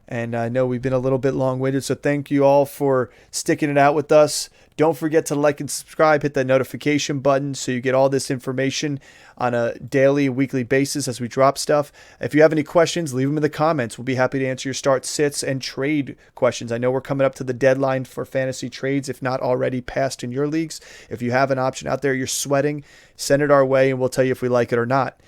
[SPEAKER 1] And I know we've been a little bit long-winded, so thank you all for sticking it out with us. Don't forget to like and subscribe, hit that notification button so you get all this information on a daily, weekly basis as we drop stuff. If you have any questions, leave them in the comments. We'll be happy to answer your start, sits, and trade questions. I know we're coming up to the deadline for fantasy trades, if not already passed in your leagues. If you have an option out there you're sweating, send it our way, and we'll tell you if we like it or not.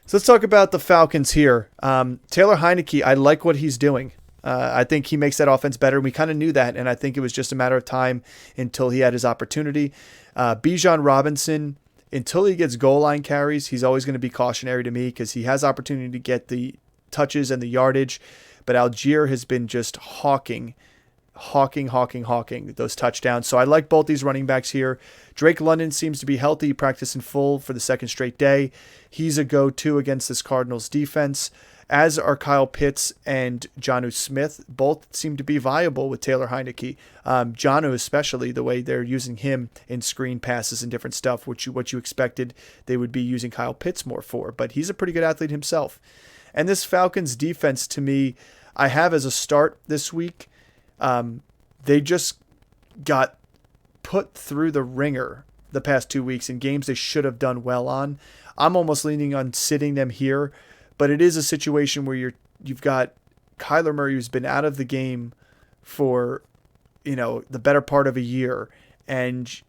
[SPEAKER 1] So let's talk about the Falcons here. Taylor Heineke, I like what he's doing. I think he makes that offense better. We kind of knew that, and I think it was just a matter of time until he had his opportunity. Bijan Robinson, until he gets goal line carries, he's always going to be cautionary to me because he has opportunity to get the touches and the yardage. But Algier has been just hawking hawking those touchdowns. So I like both these running backs here. Drake London seems to be healthy, practicing full for the second straight day. He's a go-to against this Cardinals defense, as are Kyle Pitts and Jonnu Smith. Both seem to be viable with Taylor Heineke. Jonnu especially, the way they're using him in screen passes and different stuff, what you expected they would be using Kyle Pitts more for. But he's a pretty good athlete himself. And this Falcons defense, to me, I have as a start this week. They just got put through the ringer the past 2 weeks in games they should have done well on. I'm almost leaning on sitting them here, but it is a situation where you've got Kyler Murray, who's been out of the game for, the better part of a year, and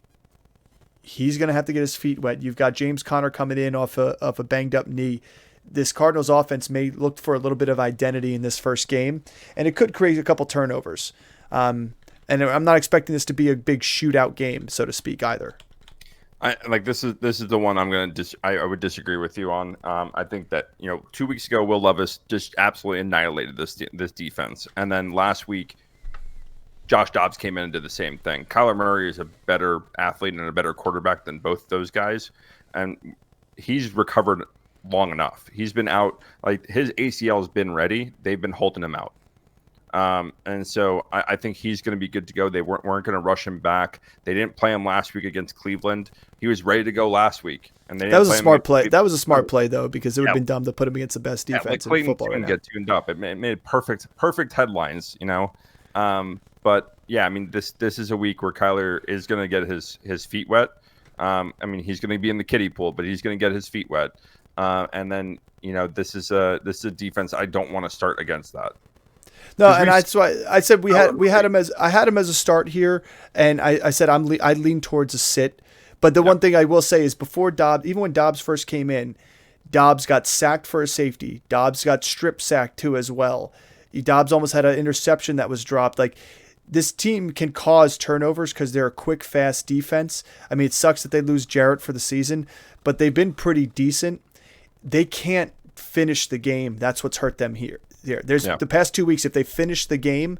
[SPEAKER 1] he's going to have to get his feet wet. You've got James Conner coming in off a banged up knee. This Cardinals offense may look for a little bit of identity in this first game, and it could create a couple turnovers. And I'm not expecting this to be a big shootout game, so to speak, either.
[SPEAKER 2] This is the one I'm going to I would disagree with you on. I think that 2 weeks ago Will Levis just absolutely annihilated this defense, and then last week Josh Dobbs came in and did the same thing. Kyler Murray is a better athlete and a better quarterback than both those guys, and he's recovered long enough. He's been out, his ACL has been ready. They've been holding him out. And so I think he's going to be good to go. They weren't going to rush him back. They didn't play him last week against Cleveland. He was ready to go last week. And that
[SPEAKER 1] was a smart play. That was a smart play, though, because it would have been dumb to put him against the best defense in football right now.
[SPEAKER 2] Get tuned up. It made perfect headlines, But yeah, I mean, this is a week where Kyler is going to get his feet wet. He's going to be in the kiddie pool, but he's going to get his feet wet. And then this is a defense I don't want to start against that.
[SPEAKER 1] No, and that's why I said I had him as a start here, and I said I lean towards a sit. But the one thing I will say is before Dobbs, even when Dobbs first came in, Dobbs got sacked for a safety. Dobbs got strip sacked too as well. Dobbs almost had an interception that was dropped. This team can cause turnovers because they're a quick, fast defense. I mean, it sucks that they lose Jarrett for the season, but they've been pretty decent. They can't finish the game. That's what's hurt them here. The past 2 weeks, if they finish the game,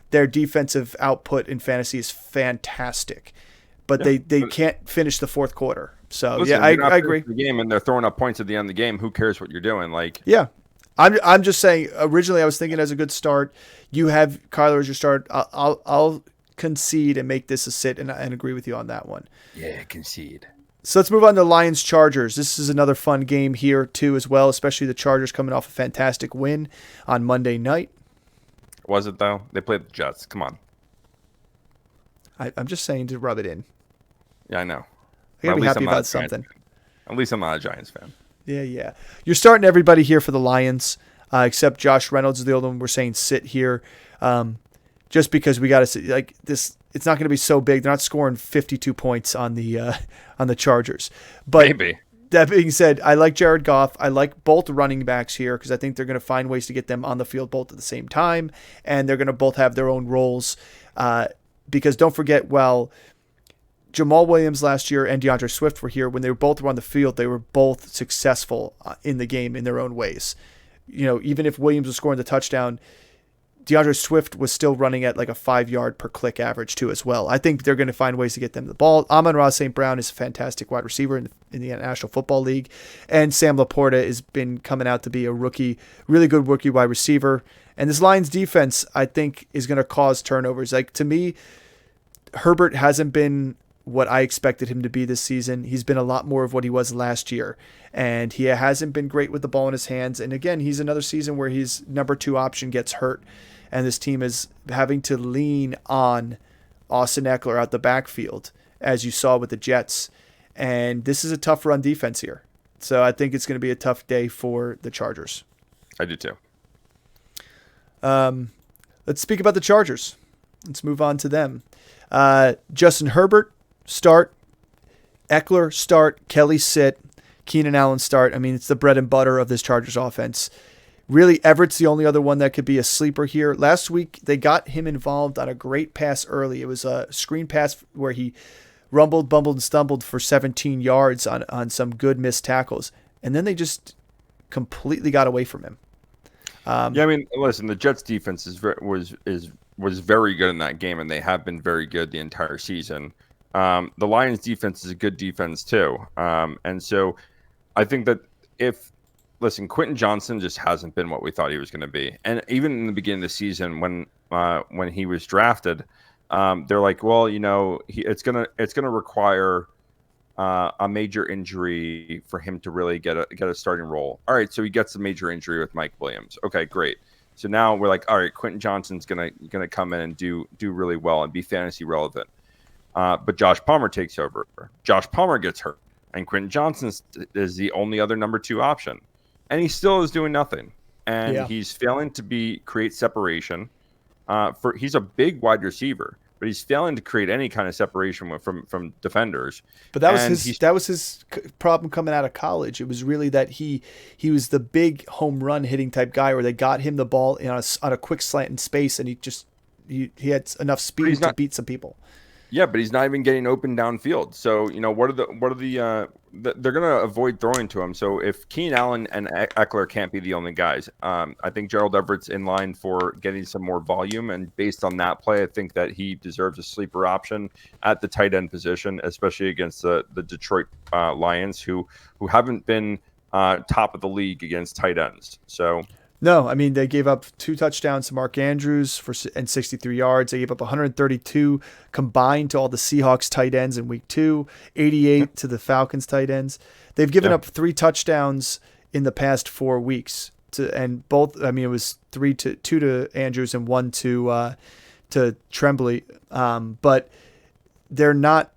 [SPEAKER 1] their defensive output in fantasy is fantastic, but they can't finish the fourth quarter. So listen, I agree.
[SPEAKER 2] The game and they're throwing up points at the end of the game. Who cares what you're doing?
[SPEAKER 1] I'm just saying. Originally, I was thinking as a good start. You have Kyler as your start. I'll concede and make this a sit, and agree with you on that one.
[SPEAKER 2] Yeah, concede.
[SPEAKER 1] So let's move on to Lions-Chargers. This is another fun game here, too, as well, especially the Chargers coming off a fantastic win on Monday night.
[SPEAKER 2] Was it, though? They played the Jets. Come on.
[SPEAKER 1] I'm just saying to rub it in.
[SPEAKER 2] Yeah, I know.
[SPEAKER 1] I got to be happy about something.
[SPEAKER 2] At least I'm not a Giants fan.
[SPEAKER 1] Yeah. You're starting everybody here for the Lions, except Josh Reynolds is the only one we're saying sit here. Just because we got to see, this, it's not going to be so big. They're not scoring 52 points on the Chargers. But
[SPEAKER 2] maybe.
[SPEAKER 1] That being said, I like Jared Goff. I like both running backs here because I think they're going to find ways to get them on the field both at the same time, and they're going to both have their own roles. Because don't forget, Jamal Williams last year and DeAndre Swift were here. When they were both on the field, they were both successful in the game in their own ways. Even if Williams was scoring the touchdown, DeAndre Swift was still running at a 5-yard per click average too as well. I think they're going to find ways to get them the ball. Amon-Ra St. Brown is a fantastic wide receiver in the National Football League. And Sam Laporta has been coming out to be a rookie, really good rookie wide receiver. And this Lions defense, I think, is going to cause turnovers. To me, Herbert hasn't been what I expected him to be this season. He's been a lot more of what he was last year. And he hasn't been great with the ball in his hands. And again, he's another season where his number 2 option gets hurt. And this team is having to lean on Austin Eckler out the backfield, as you saw with the Jets. And this is a tough run defense here. So I think it's going to be a tough day for the Chargers.
[SPEAKER 2] I do too.
[SPEAKER 1] Let's speak about the Chargers. Let's move on to them. Justin Herbert, start. Eckler, start. Kelly, sit. Keenan Allen, start. I mean, it's the bread and butter of this Chargers offense. Really, Everett's the only other one that could be a sleeper here. Last week, they got him involved on a great pass early. It was a screen pass where he rumbled, bumbled, and stumbled for 17 yards on some good missed tackles. And then they just completely got away from him.
[SPEAKER 2] Listen, the Jets defense is was very good in that game, and they have been very good the entire season. The Lions defense is a good defense too. And so I think that listen, Quentin Johnson just hasn't been what we thought he was going to be. And even in the beginning of the season when he was drafted, they're like, well, it's going to require a major injury for him to really get a starting role. All right, so he gets a major injury with Mike Williams. Okay, great. So now we're like, all right, Quentin Johnson's gonna come in and do really well and be fantasy relevant. But Josh Palmer takes over. Josh Palmer gets hurt, and Quentin Johnson is the only other number 2 option, and he still is doing nothing. And he's failing to create separation. He's a big wide receiver, but he's failing to create any kind of separation from defenders.
[SPEAKER 1] But that was his problem coming out of college. It was really that he was the big home run hitting type guy, where they got him the ball on a quick slant in space, and he had enough speed to beat some people.
[SPEAKER 2] Yeah, but he's not even getting open downfield. So they're going to avoid throwing to him. So if Keenan Allen and Eckler can't be the only guys, I think Gerald Everett's in line for getting some more volume. And based on that play, I think that he deserves a sleeper option at the tight end position, especially against the Detroit Lions, who haven't been top of the league against tight ends. So.
[SPEAKER 1] No, I mean, they gave up 2 touchdowns to Mark Andrews and 63 yards. They gave up 132 combined to all the Seahawks tight ends in week 2, 88 to the Falcons tight ends. They've given up 3 touchdowns in the past 4 weeks. It was 2 to Andrews and 1 to Tremblay. But they're not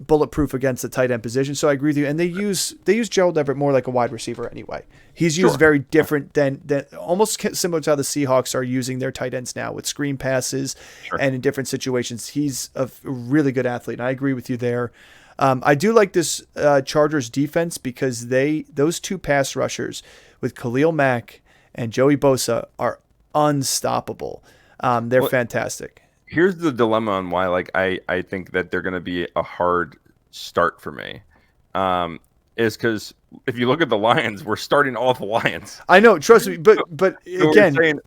[SPEAKER 1] bulletproof against the tight end position. So I agree with you. And they use Gerald Everett more like a wide receiver anyway. He's used very different than almost similar to how the Seahawks are using their tight ends now with screen passes and in different situations. He's a really good athlete. And I agree with you there. I do like this Chargers defense because those 2 pass rushers with Khalil Mack and Joey Bosa are unstoppable. They're fantastic.
[SPEAKER 2] Here's the dilemma on why I think that they're going to be a hard start for me. Is because if you look at the Lions, we're starting all the Lions.
[SPEAKER 1] I know, trust me, but
[SPEAKER 2] so
[SPEAKER 1] again,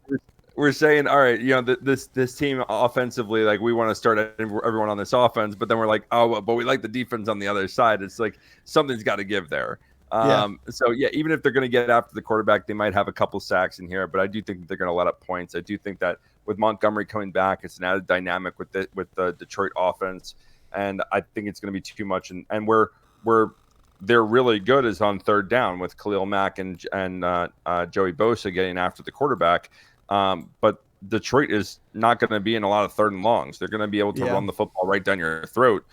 [SPEAKER 2] we're saying, all right, this team offensively, like we want to start everyone on this offense, but then we're like, oh, but we like the defense on the other side. It's like something's got to give there. So even if they're going to get after the quarterback, they might have a couple sacks in here, but I do think that they're going to let up points. I do think that with Montgomery coming back, it's an added dynamic with the Detroit offense, and I think it's going to be too much. And where they're really good is on third down with Khalil Mack and Joey Bosa getting after the quarterback. But Detroit is not going to be in a lot of third and longs. They're going to be able to run the football right down your throat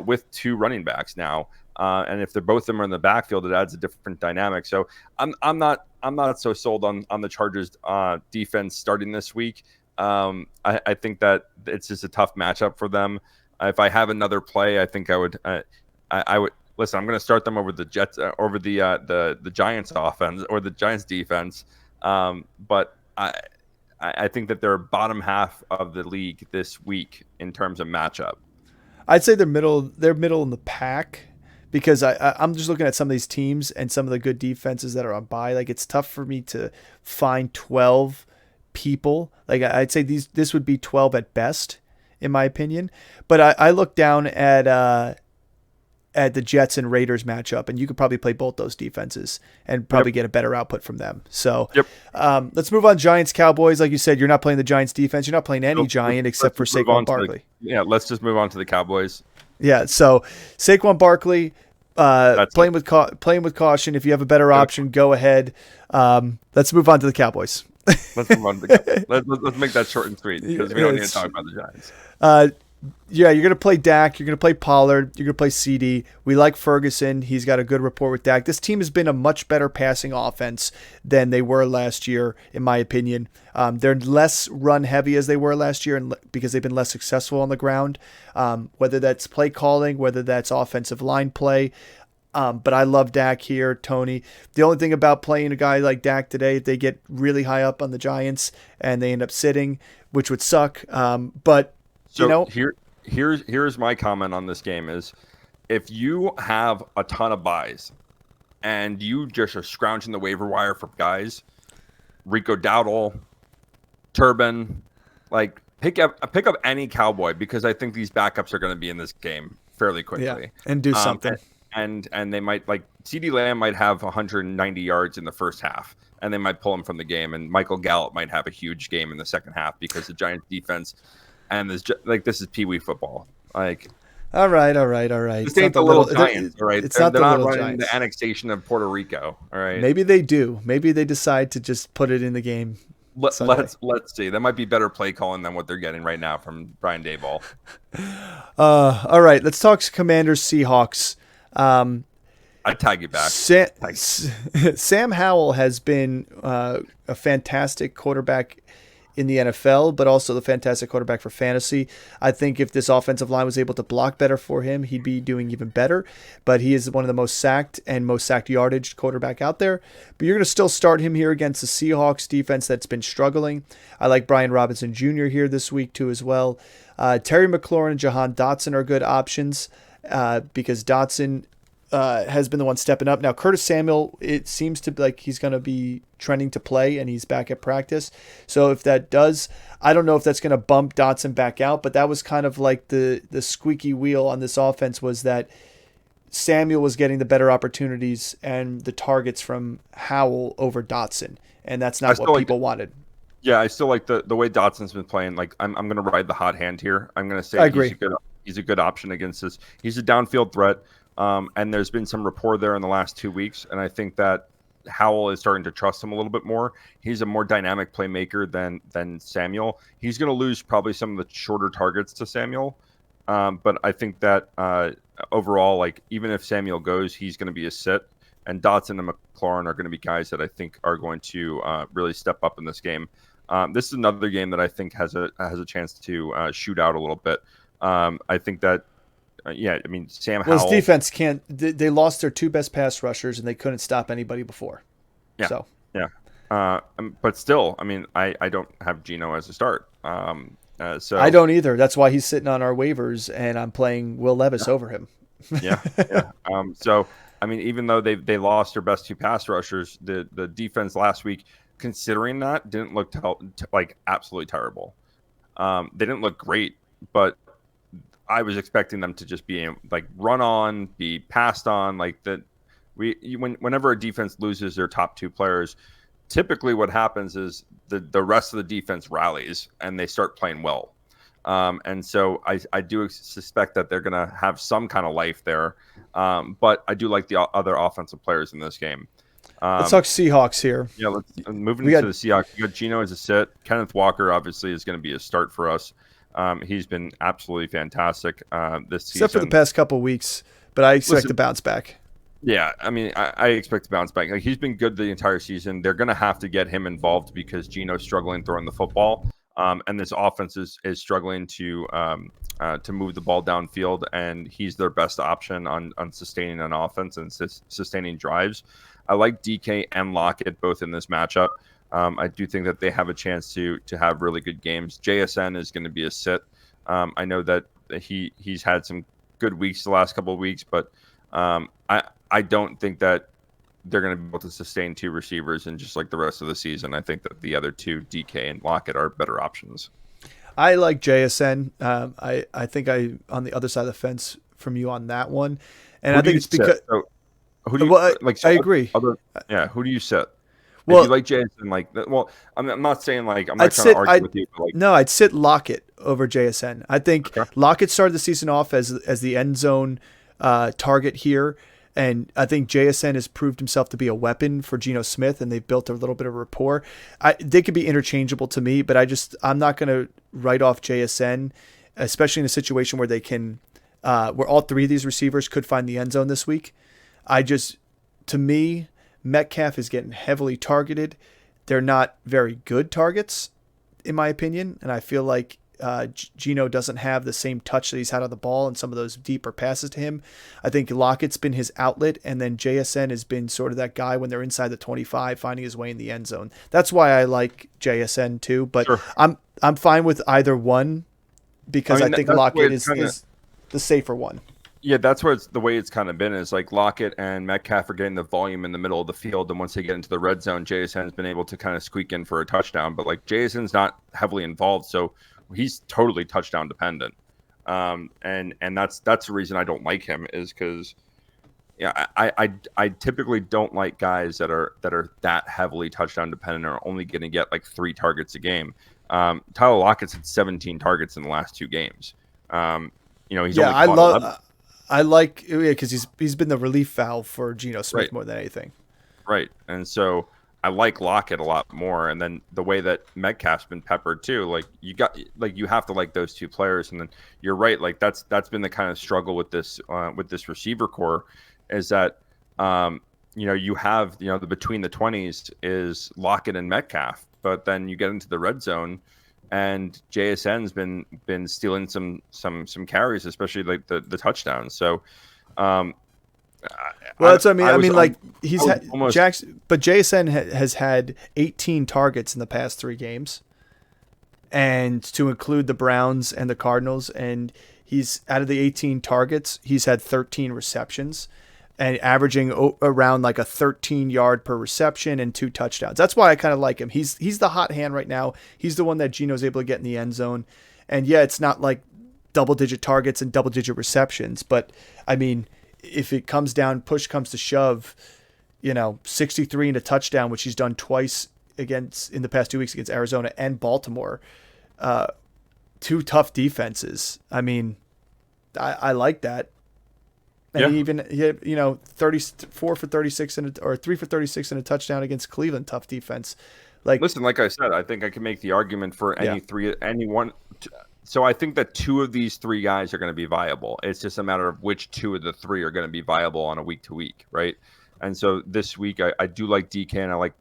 [SPEAKER 2] with 2 running backs now. And if they're both of them are in the backfield, it adds a different dynamic. So I'm not so sold on the Chargers defense starting this week. I think that it's just a tough matchup for them. If I have another play, I think I would listen. I'm going to start them over the Jets, over the Giants offense or the Giants defense. But I think that they're bottom half of the league this week in terms of matchup.
[SPEAKER 1] I'd say they're middle in the pack. Because I'm just looking at some of these teams and some of the good defenses that are on bye. Like, it's tough for me to find 12 people. Like, I'd say this would be 12 at best, in my opinion. But I look down at the Jets and Raiders matchup, and you could probably play both those defenses and probably get a better output from them. So let's move on. Giants, Cowboys. Like you said, you're not playing the Giants defense. You're not playing any Giant except for Saquon Barkley.
[SPEAKER 2] Let's just move on to the Cowboys.
[SPEAKER 1] Yeah, so Saquon Barkley, playing with caution. If you have a better option, go ahead. Let's move on to the Cowboys.
[SPEAKER 2] Let's move on to the Cowboys. Let's make that short and sweet because we don't need to talk about the Giants.
[SPEAKER 1] You're going to play Dak. You're going to play Pollard. You're going to play CD. We like Ferguson. He's got a good rapport with Dak. This team has been a much better passing offense than they were last year, in my opinion. They're less run heavy as they were last year, and because they've been less successful on the ground, whether that's play calling, whether that's offensive line play. But I love Dak here, Tony. The only thing about playing a guy like Dak today, they get really high up on the Giants and they end up sitting, which would suck. But
[SPEAKER 2] so here's my comment on this game is if you have a ton of buys and you just are scrounging the waiver wire for guys, Rico Dowdle, Turbin, like pick up any Cowboy because I think these backups are going to be in this game fairly quickly.
[SPEAKER 1] And do something.
[SPEAKER 2] And they might like CD Lamb might have 190 yards in the first half, and they might pull him from the game. And Michael Gallup might have a huge game in the second half because the Giants defense and this is Pee Wee football. Like,
[SPEAKER 1] all right.
[SPEAKER 2] This ain't the little Giants, all right?
[SPEAKER 1] It's not
[SPEAKER 2] they're
[SPEAKER 1] the
[SPEAKER 2] not
[SPEAKER 1] little
[SPEAKER 2] running
[SPEAKER 1] Giants.
[SPEAKER 2] the annexation of Puerto Rico, all right?
[SPEAKER 1] Maybe they do. Maybe they decide to just put it in the game.
[SPEAKER 2] Let's see. That might be better play calling than what they're getting right now from Brian Daboll.
[SPEAKER 1] All right, let's talk Commanders Seahawks.
[SPEAKER 2] I'd tag you back.
[SPEAKER 1] Sam Howell has been a fantastic quarterback in the NFL, but also the fantastic quarterback for fantasy. I think if this offensive line was able to block better for him, he'd be doing even better. But he is one of the most sacked yardage quarterback out there. But you're going to still start him here against the Seahawks defense that's been struggling. I like Brian Robinson Jr. here this week too as well. Terry McLaurin and Jahan Dotson are good options because Dotson has been the one stepping up. Now, Curtis Samuel, it seems to be like he's going to be trending to play and he's back at practice. So if that does, I don't know if that's going to bump Dotson back out, but that was kind of like the squeaky wheel on this offense was that Samuel was getting the better opportunities and the targets from Howell over Dotson. And that's not what people wanted.
[SPEAKER 2] Yeah, I still like the way Dotson's been playing. Like I'm going to ride the hot hand here. I'm going to say
[SPEAKER 1] I agree.
[SPEAKER 2] He's a good option against this. He's a downfield threat. And there's been some rapport there in the last 2 weeks. And I think that Howell is starting to trust him a little bit more. He's a more dynamic playmaker than Samuel. He's going to lose probably some of the shorter targets to Samuel. But I think that overall, like even if Samuel goes, he's going to be a sit. And Dotson and McLaurin are going to be guys that I think are going to really step up in this game. This is another game that I think has a chance to shoot out a little bit. I think that Sam Howell.
[SPEAKER 1] His defense can't. They lost their two best pass rushers, and they couldn't stop anybody before.
[SPEAKER 2] Yeah.
[SPEAKER 1] So.
[SPEAKER 2] Yeah. But still, I mean, I don't have Geno as a start. So
[SPEAKER 1] I don't either. That's why he's sitting on our waivers, and I'm playing Will Levis over him.
[SPEAKER 2] Yeah. So I mean, even though they lost their best two pass rushers, the defense last week, considering that, didn't look like absolutely terrible. They didn't look great, but I was expecting them to just be like run on, be passed on, like that. Whenever a defense loses their top two players, typically what happens is the rest of the defense rallies and they start playing well. And so I do suspect that they're going to have some kind of life there. But I do like the other offensive players in this game.
[SPEAKER 1] Let's talk Seahawks here.
[SPEAKER 2] Yeah, let's moving into the Seahawks. You got Geno as a sit. Kenneth Walker obviously is going to be a start for us. He's been absolutely fantastic this season.
[SPEAKER 1] Except for the past couple of weeks, but I expect to bounce back.
[SPEAKER 2] Yeah, I mean, I expect to bounce back. Like, he's been good the entire season. They're going to have to get him involved because Geno's struggling throwing the football, and this offense is struggling to move the ball downfield, and he's their best option on sustaining an offense and sustaining drives. I like DK and Lockett both in this matchup. I do think that they have a chance to have really good games. JSN is going to be a sit. I know that he's had some good weeks the last couple of weeks, but I don't think that they're going to be able to sustain two receivers and just like the rest of the season. I think that the other two, DK and Lockett, are better options.
[SPEAKER 1] I like JSN. I think I on the other side of the fence from you on that one, and I think it's because
[SPEAKER 2] who do you like?
[SPEAKER 1] I agree.
[SPEAKER 2] Who do you set?
[SPEAKER 1] Well,
[SPEAKER 2] if you like JSN, like, well, I'm not saying like I'm not trying to argue with you. But like,
[SPEAKER 1] no, I'd sit Lockett over JSN. I think Lockett started the season off as the end zone target here, and I think JSN has proved himself to be a weapon for Geno Smith, and they've built a little bit of rapport. They could be interchangeable to me, but I'm not going to write off JSN, especially in a situation where they can, where all three of these receivers could find the end zone this week. To me, Metcalf is getting heavily targeted. They're not very good targets, in my opinion, and I feel like Geno doesn't have the same touch that he's had on the ball and some of those deeper passes to him. I think Lockett's been his outlet, and then JSN has been sort of that guy when they're inside the 25, finding his way in the end zone. That's why I like JSN too, but sure. I'm fine with either one because I think Lockett is the safer one.
[SPEAKER 2] Yeah, that's where the way it's kind of been is like Lockett and Metcalf are getting the volume in the middle of the field, and once they get into the red zone, JSN's been able to kind of squeak in for a touchdown. But like JSN's not heavily involved, so he's totally touchdown dependent. And that's the reason I don't like him, is because I typically don't like guys that are that heavily touchdown dependent, or only going to get like 3 targets a game. Tyler Lockett's had 17 targets in the last 2 games. He's only caught 11.
[SPEAKER 1] I like, because he's been the relief valve for Geno Smith more than anything.
[SPEAKER 2] Right, and so I like Lockett a lot more. And then the way that Metcalf's been peppered too, you have to like those 2 players. And then you're right, like that's been the kind of struggle with this receiver core, is that you have the between the 20s is Lockett and Metcalf, but then you get into the red zone, and JSN's been stealing some carries, especially like the touchdowns. So,
[SPEAKER 1] that's what I mean. I mean, like but JSN has had 18 targets in the past 3 games, and to include the Browns and the Cardinals, and he's out of the 18 targets, he's had 13 receptions, and averaging around like a 13-yard per reception and 2 touchdowns. That's why I kind of like him. He's the hot hand right now. He's the one that Geno's able to get in the end zone. And yeah, it's not like double-digit targets and double-digit receptions, but I mean, if it comes down, push comes to shove, 63 and a touchdown, which he's done twice in the past 2 weeks against Arizona and Baltimore, 2 tough defenses. I mean, I like that. And he had 34 for 36 or 3 for 36 and a touchdown against Cleveland. Tough defense. Like
[SPEAKER 2] I said, I think I can make the argument for anyone. So I think that 2 of these 3 guys are going to be viable. It's just a matter of which 2 of the 3 are going to be viable on a week to week, right? And so this week I do like DK, and I like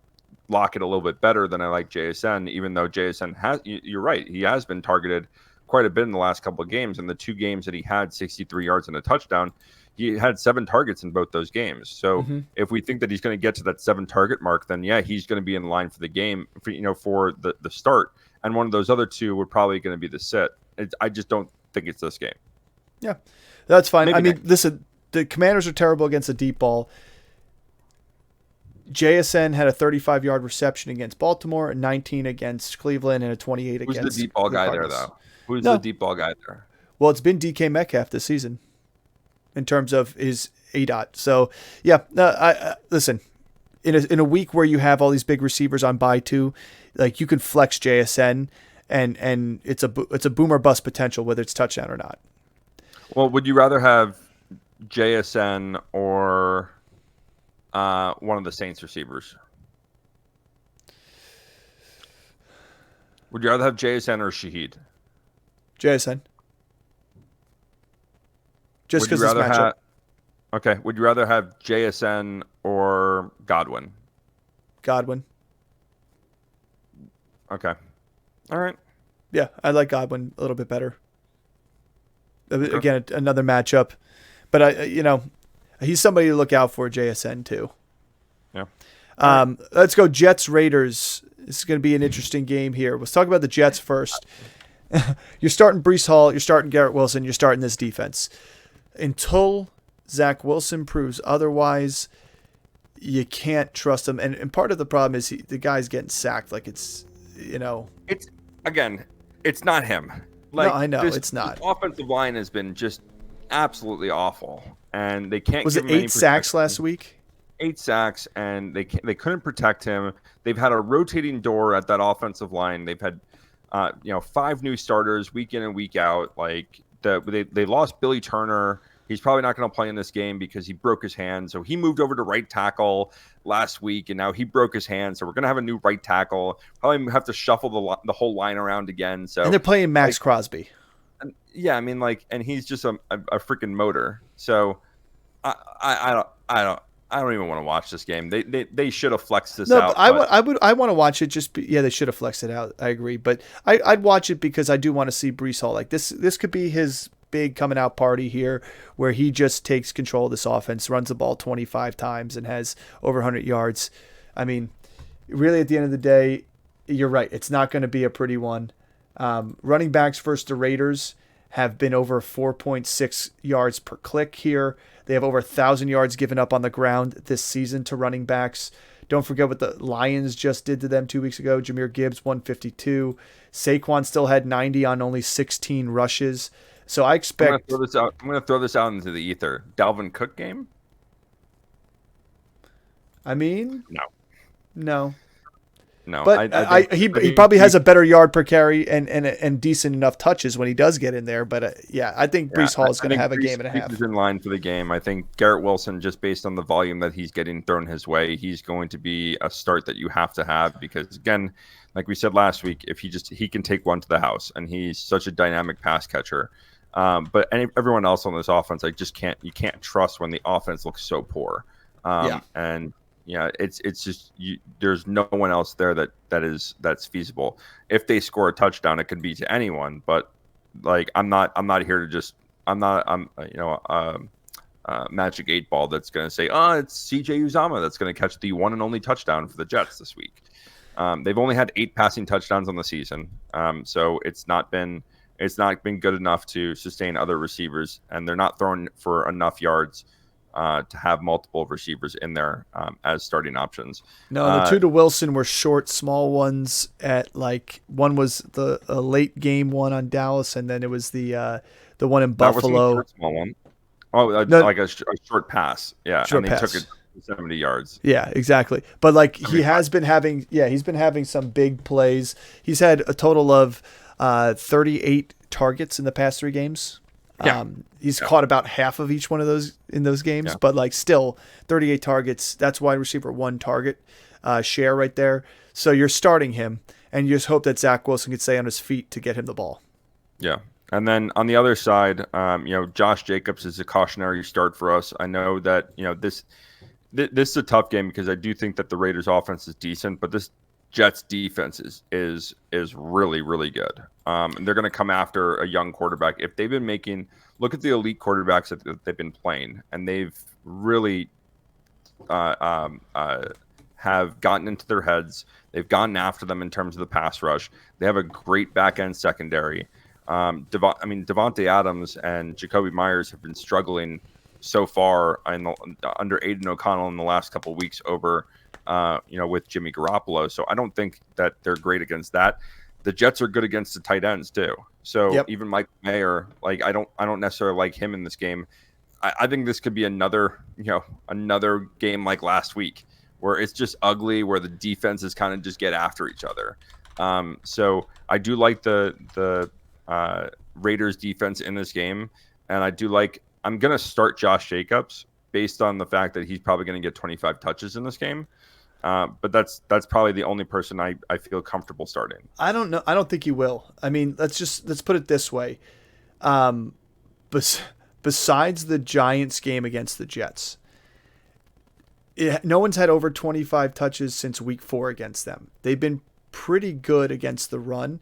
[SPEAKER 2] Lockett a little bit better than I like JSN, even though JSN you're right, he has been targeted quite a bit in the last couple of games. In the 2 games that he had 63 yards and a touchdown, he had 7 targets in both those games. So if we think that he's going to get to that 7 target mark, then he's going to be in line for the game, for the start. And one of those other 2 were probably going to be the sit. I just don't think it's this game.
[SPEAKER 1] Yeah, that's fine. Listen, the Commanders are terrible against the deep ball. JSN had a 35-yard reception against Baltimore, a 19 against Cleveland, and a 28 against
[SPEAKER 2] Who's the deep ball guy there, though? Who's the deep ball guy there?
[SPEAKER 1] Well, it's been DK Metcalf this season in terms of his ADOT. So, listen, in a week where you have all these big receivers on bye too, like you can flex JSN, and it's a boom or bust potential, whether it's touchdown or not.
[SPEAKER 2] Well, would you rather have JSN or one of the Saints receivers? Would you rather have JSN or Shaheed?
[SPEAKER 1] JSN. Just because it's matchup.
[SPEAKER 2] Okay. Would you rather have JSN or Godwin?
[SPEAKER 1] Godwin.
[SPEAKER 2] Okay. All right.
[SPEAKER 1] Yeah, I like Godwin a little bit better. Okay. Again, another matchup, but he's somebody to look out for. JSN too.
[SPEAKER 2] Yeah.
[SPEAKER 1] Let's go Jets Raiders. This is going to be an interesting game here. Let's talk about the Jets first. You're starting Breece Hall. You're starting Garrett Wilson. You're starting this defense. Until Zach Wilson proves otherwise, you can't trust him. And part of the problem is the guy's getting sacked. Like it's
[SPEAKER 2] not him.
[SPEAKER 1] No, I know it's not.
[SPEAKER 2] The offensive line has been just absolutely awful, and they can't.
[SPEAKER 1] Was it 8 sacks last week?
[SPEAKER 2] 8 sacks, and they couldn't protect him. They've had a rotating door at that offensive line. They've had 5 new starters week in and week out. Like they lost Billy Turner. He's probably not going to play in this game because he broke his hand. So he moved over to right tackle last week, and now he broke his hand. So we're going to have a new right tackle. Probably have to shuffle the whole line around again. So
[SPEAKER 1] and they're playing Max Crosby.
[SPEAKER 2] Yeah, I mean, and he's just a freaking motor. So I don't even want to watch this game. They should have flexed this out.
[SPEAKER 1] I want to watch it. They should have flexed it out. I agree, but I'd watch it because I do want to see Breece Hall. Like this could be his big coming out party here, where he just takes control of this offense, runs the ball 25 times, and has over 100 yards. I mean, really, at the end of the day, you're right. It's not going to be a pretty one. Running backs versus the Raiders have been over 4.6 yards per click here. They have over 1,000 yards given up on the ground this season to running backs. Don't forget what the Lions just did to them 2 weeks ago. Jahmyr Gibbs, 152. Saquon still had 90 on only 16 rushes. So I expect.
[SPEAKER 2] I'm going to throw this out into the ether. Dalvin Cook game?
[SPEAKER 1] I mean, no.
[SPEAKER 2] No,
[SPEAKER 1] But he probably has a better yard per carry and decent enough touches when he does get in there. But I think Breece Hall is going to have a game and a half.
[SPEAKER 2] He's in line for the game. I think Garrett Wilson, just based on the volume that he's getting thrown his way, he's going to be a start that you have to have because, again, like we said last week, if he can take one to the house, and he's such a dynamic pass catcher. But everyone else on this offense, you can't trust when the offense looks so poor. And it's just there's no one else there that's feasible. If they score a touchdown, it could be to anyone. But like I'm not here to magic 8 ball that's going to say, it's CJ Uzama that's going to catch the one and only touchdown for the Jets this week. They've only had 8 passing touchdowns on the season, so it's not been good enough to sustain other receivers, and they're not throwing for enough yards to have multiple receivers in there as starting options.
[SPEAKER 1] No, the 2 to Wilson were short, small ones. At like one was the late game one on Dallas, and then it was the one in Buffalo.
[SPEAKER 2] That was a small one. Like a short pass. Yeah,
[SPEAKER 1] short
[SPEAKER 2] and they
[SPEAKER 1] pass.
[SPEAKER 2] took it 70 yards.
[SPEAKER 1] Yeah, exactly. But like he's been having some big plays. He's had a total of 38 targets in the past 3 games. He's caught about half of each one of those in those games, but like still 38 targets. That's wide receiver 1 target share right there. So you're starting him, and you just hope that Zach Wilson can stay on his feet to get him the ball.
[SPEAKER 2] Yeah. And then on the other side, Josh Jacobs is a cautionary start for us. I know that, this is a tough game because I do think that the Raiders offense is decent, but this Jets defense is really, really good. And they're going to come after a young quarterback. If they've been look at the elite quarterbacks that they've been playing, and they've really have gotten into their heads. They've gotten after them in terms of the pass rush. They have a great back end secondary. Devontae Adams and Jacoby Myers have been struggling so far under Aiden O'Connell in the last couple of weeks over, with Jimmy Garoppolo. So I don't think that they're great against that. The Jets are good against the tight ends too. So even Mike Mayer, I don't necessarily like him in this game. I think this could be another game like last week where it's just ugly, where the defenses kind of just get after each other. So I do like the Raiders defense in this game. And I'm going to start Josh Jacobs based on the fact that he's probably going to get 25 touches in this game. But that's probably the only person I feel comfortable starting.
[SPEAKER 1] I don't know. I don't think you will. I mean, let's put it this way. Besides the Giants game against the Jets, no one's had over 25 touches since week 4 against them. They've been pretty good against the run.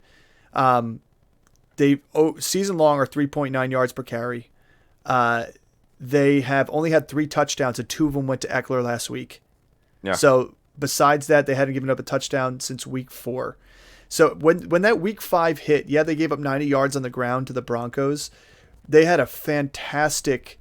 [SPEAKER 1] They season long are 3.9 yards per carry. They have only had 3 touchdowns, and 2 of them went to Eckler last week.
[SPEAKER 2] Yeah.
[SPEAKER 1] So besides that, they hadn't given up a touchdown since week 4. So when that week 5 hit, they gave up 90 yards on the ground to the Broncos. They had a fantastic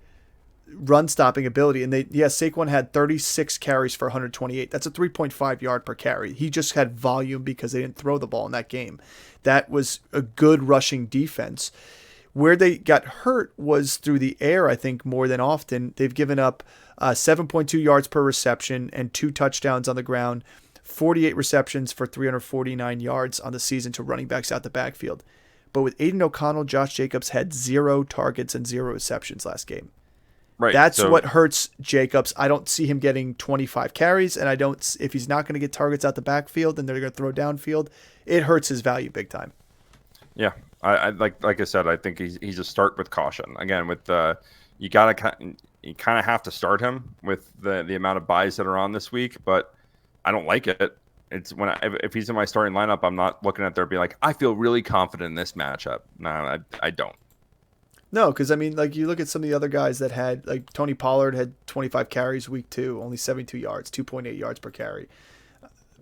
[SPEAKER 1] run stopping ability, and Saquon had 36 carries for 128. That's a 3.5 yard per carry. He just had volume because they didn't throw the ball in that game. That was a good rushing defense. Where they got hurt was through the air, I think, more than often. They've given up 7.2 yards per reception and 2 touchdowns on the ground, 48 receptions for 349 yards on the season to running backs out the backfield. But with Aiden O'Connell, Josh Jacobs had 0 targets and 0 receptions last game.
[SPEAKER 2] Right.
[SPEAKER 1] That's what hurts Jacobs. I don't see him getting 25 carries, and if he's not going to get targets out the backfield and they're going to throw downfield, it hurts his value big time.
[SPEAKER 2] Yeah. I like I said, I think he's a start with caution. Again, with you kind of have to start him with the amount of buys that are on this week, but I don't like it. It's if he's in my starting lineup, I'm not looking at there being like, I feel really confident in this matchup. No, I don't.
[SPEAKER 1] No, because I mean, like you look at some of the other guys that had, like Tony Pollard had 25 carries week 2, only 72 yards, 2.8 yards per carry.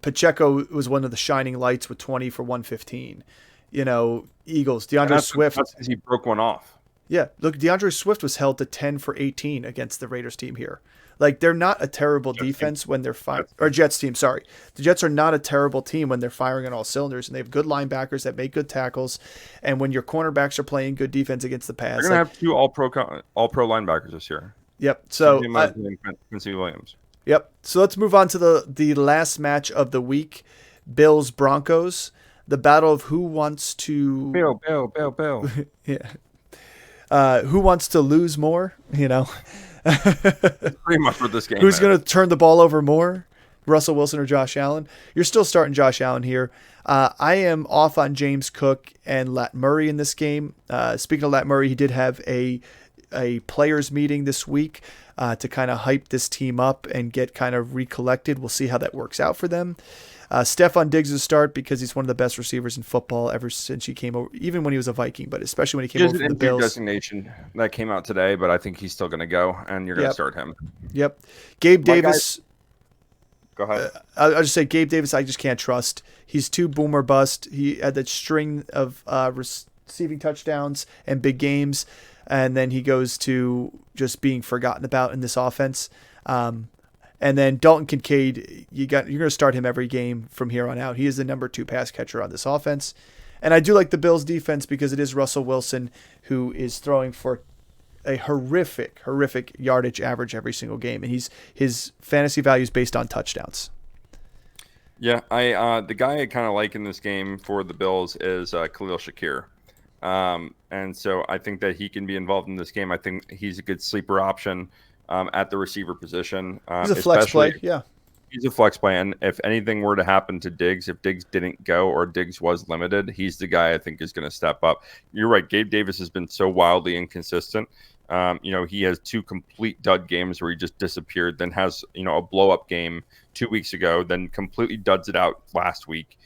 [SPEAKER 1] Pacheco was one of the shining lights with 20 for 115. Eagles, DeAndre Swift.
[SPEAKER 2] That's because he broke one off.
[SPEAKER 1] Yeah, look, DeAndre Swift was held to 10 for 18 against the Raiders team here. Like, they're not a terrible defense when they're firing. Or Jets team, sorry. The Jets are not a terrible team when they're firing on all cylinders, and they have good linebackers that make good tackles. And when your cornerbacks are playing good defense against the pass.
[SPEAKER 2] They're going to have two all-pro linebackers this year.
[SPEAKER 1] Yep. So,
[SPEAKER 2] Quincy Williams.
[SPEAKER 1] Yep. So let's move on to the last match of the week, Bills-Broncos. The battle of who wants to...
[SPEAKER 2] Bill.
[SPEAKER 1] Yeah. Who wants to lose more,
[SPEAKER 2] Pretty much for this game.
[SPEAKER 1] Who's going to turn the ball over more, Russell Wilson or Josh Allen? You're still starting Josh Allen here. I am off on James Cook and Lat Murray in this game. Speaking of Lat Murray, he did have a players meeting this week to kind of hype this team up and get kind of recollected. We'll see how that works out for them. Stephon Diggs is a start because he's one of the best receivers in football ever since he came over, even when he was a Viking, but especially when he came over from the Bills.
[SPEAKER 2] Designation that came out today, but I think he's still going to go, and you're going to start him.
[SPEAKER 1] Yep. Gabe Davis.
[SPEAKER 2] Go ahead.
[SPEAKER 1] I'll just say Gabe Davis, I just can't trust. He's too boom or bust. He had that string of receiving touchdowns and big games, and then he goes to just being forgotten about in this offense. And then Dalton Kincaid, you're going to start him every game from here on out. He is the number 2 pass catcher on this offense. And I do like the Bills defense because it is Russell Wilson who is throwing for a horrific yardage average every single game. And his fantasy value is based on touchdowns.
[SPEAKER 2] Yeah, the guy I kind of like in this game for the Bills is Khalil Shakir. And so I think that he can be involved in this game. I think he's a good sleeper option. At the receiver position.
[SPEAKER 1] He's a flex play, yeah.
[SPEAKER 2] He's a flex play, and if anything were to happen to Diggs, if Diggs didn't go or Diggs was limited, he's the guy I think is going to step up. You're right, Gabe Davis has been so wildly inconsistent. He has 2 complete dud games where he just disappeared, then has, a blow-up game 2 weeks ago, then completely duds it out last week.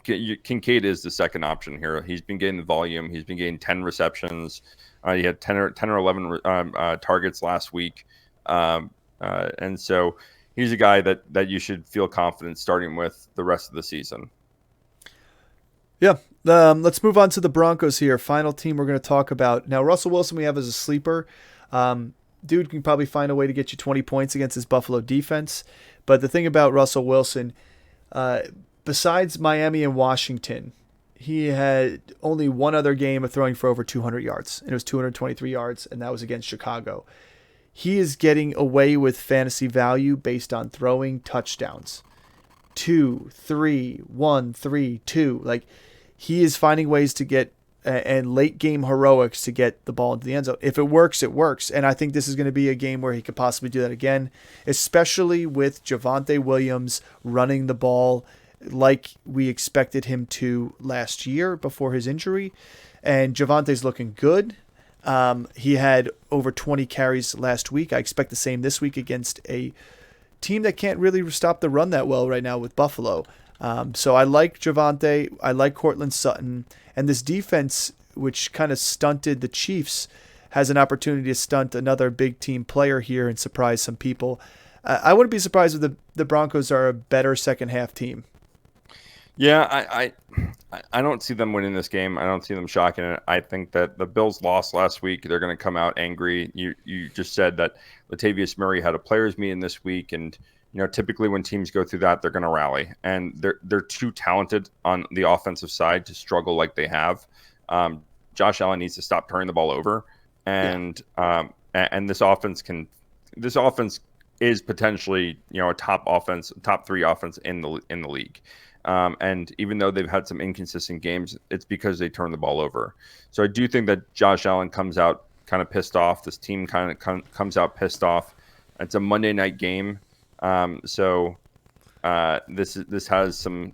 [SPEAKER 2] Kincaid is the second option here. He's been getting the volume. He's been getting 10 receptions. He had 10 or 11 targets last week. And so he's a guy that you should feel confident starting with the rest of the season.
[SPEAKER 1] Yeah. Let's move on to the Broncos here. Final team we're going to talk about. Now, Russell Wilson we have as a sleeper. Dude can probably find a way to get you 20 points against his Buffalo defense. But the thing about Russell Wilson, besides Miami and Washington, he had only one other game of throwing for over 200 yards, and it was 223 yards, and that was against Chicago. He is getting away with fantasy value based on throwing touchdowns. 2, 3, 1, 3, 2. Like, he is finding ways to get and late game heroics to get the ball into the end zone. If it works, it works. And I think this is going to be a game where he could possibly do that again, especially with Javonte Williams running the ball like we expected him to last year before his injury. And Javante's looking good. He had over 20 carries last week. I expect the same this week against a team that can't really stop the run that well right now with Buffalo. So I like Javonte. I like Cortland Sutton. And this defense, which kind of stunted the Chiefs, has an opportunity to stunt another big team player here and surprise some people. I wouldn't be surprised if the Broncos are a better second half team.
[SPEAKER 2] Yeah, I don't see them winning this game. I don't see them shocking it. I think that the Bills lost last week. They're going to come out angry. You just said that Latavius Murray had a players meeting this week, and typically when teams go through that, they're going to rally, and they're too talented on the offensive side to struggle like they have. Josh Allen needs to stop turning the ball over, and this offense is potentially a top 3 offense in the league. And even though they've had some inconsistent games, it's because they turn the ball over. So I do think that Josh Allen comes out kind of pissed off. This team kind of comes out pissed off. It's a Monday night game. So this has some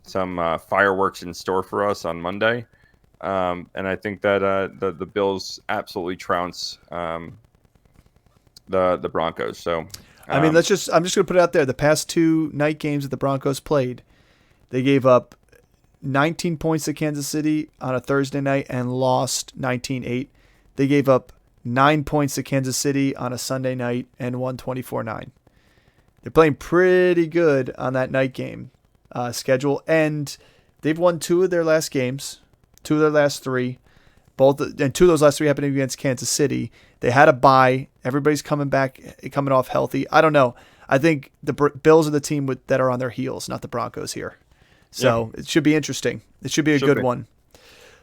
[SPEAKER 2] fireworks in store for us on Monday. And I think that the Bills absolutely trounce the Broncos. So
[SPEAKER 1] I'm just going to put it out there. The past 2 night games that the Broncos played, they gave up 19 points to Kansas City on a Thursday night and lost 19-8. They gave up 9 points to Kansas City on a Sunday night and won 24-9. They're playing pretty good on that night game schedule, and they've won 2 of their last games, 2 of their last 3. And two of those last three happened against Kansas City. They had a bye. Everybody's coming off healthy. I don't know. I think the Bills are the team that are on their heels, not the Broncos here. So It should be interesting. It should be a good one.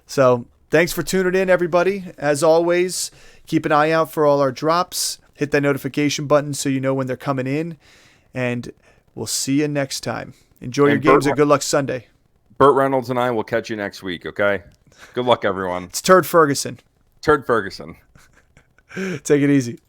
[SPEAKER 1] So thanks for tuning in, everybody. As always, keep an eye out for all our drops. Hit that notification button so you know when they're coming in. And we'll see you next time. Enjoy your games and good luck Sunday.
[SPEAKER 2] Burt Reynolds and I will catch you next week, okay? Good luck, everyone.
[SPEAKER 1] It's Turd Ferguson.
[SPEAKER 2] Turd Ferguson.
[SPEAKER 1] Take it easy.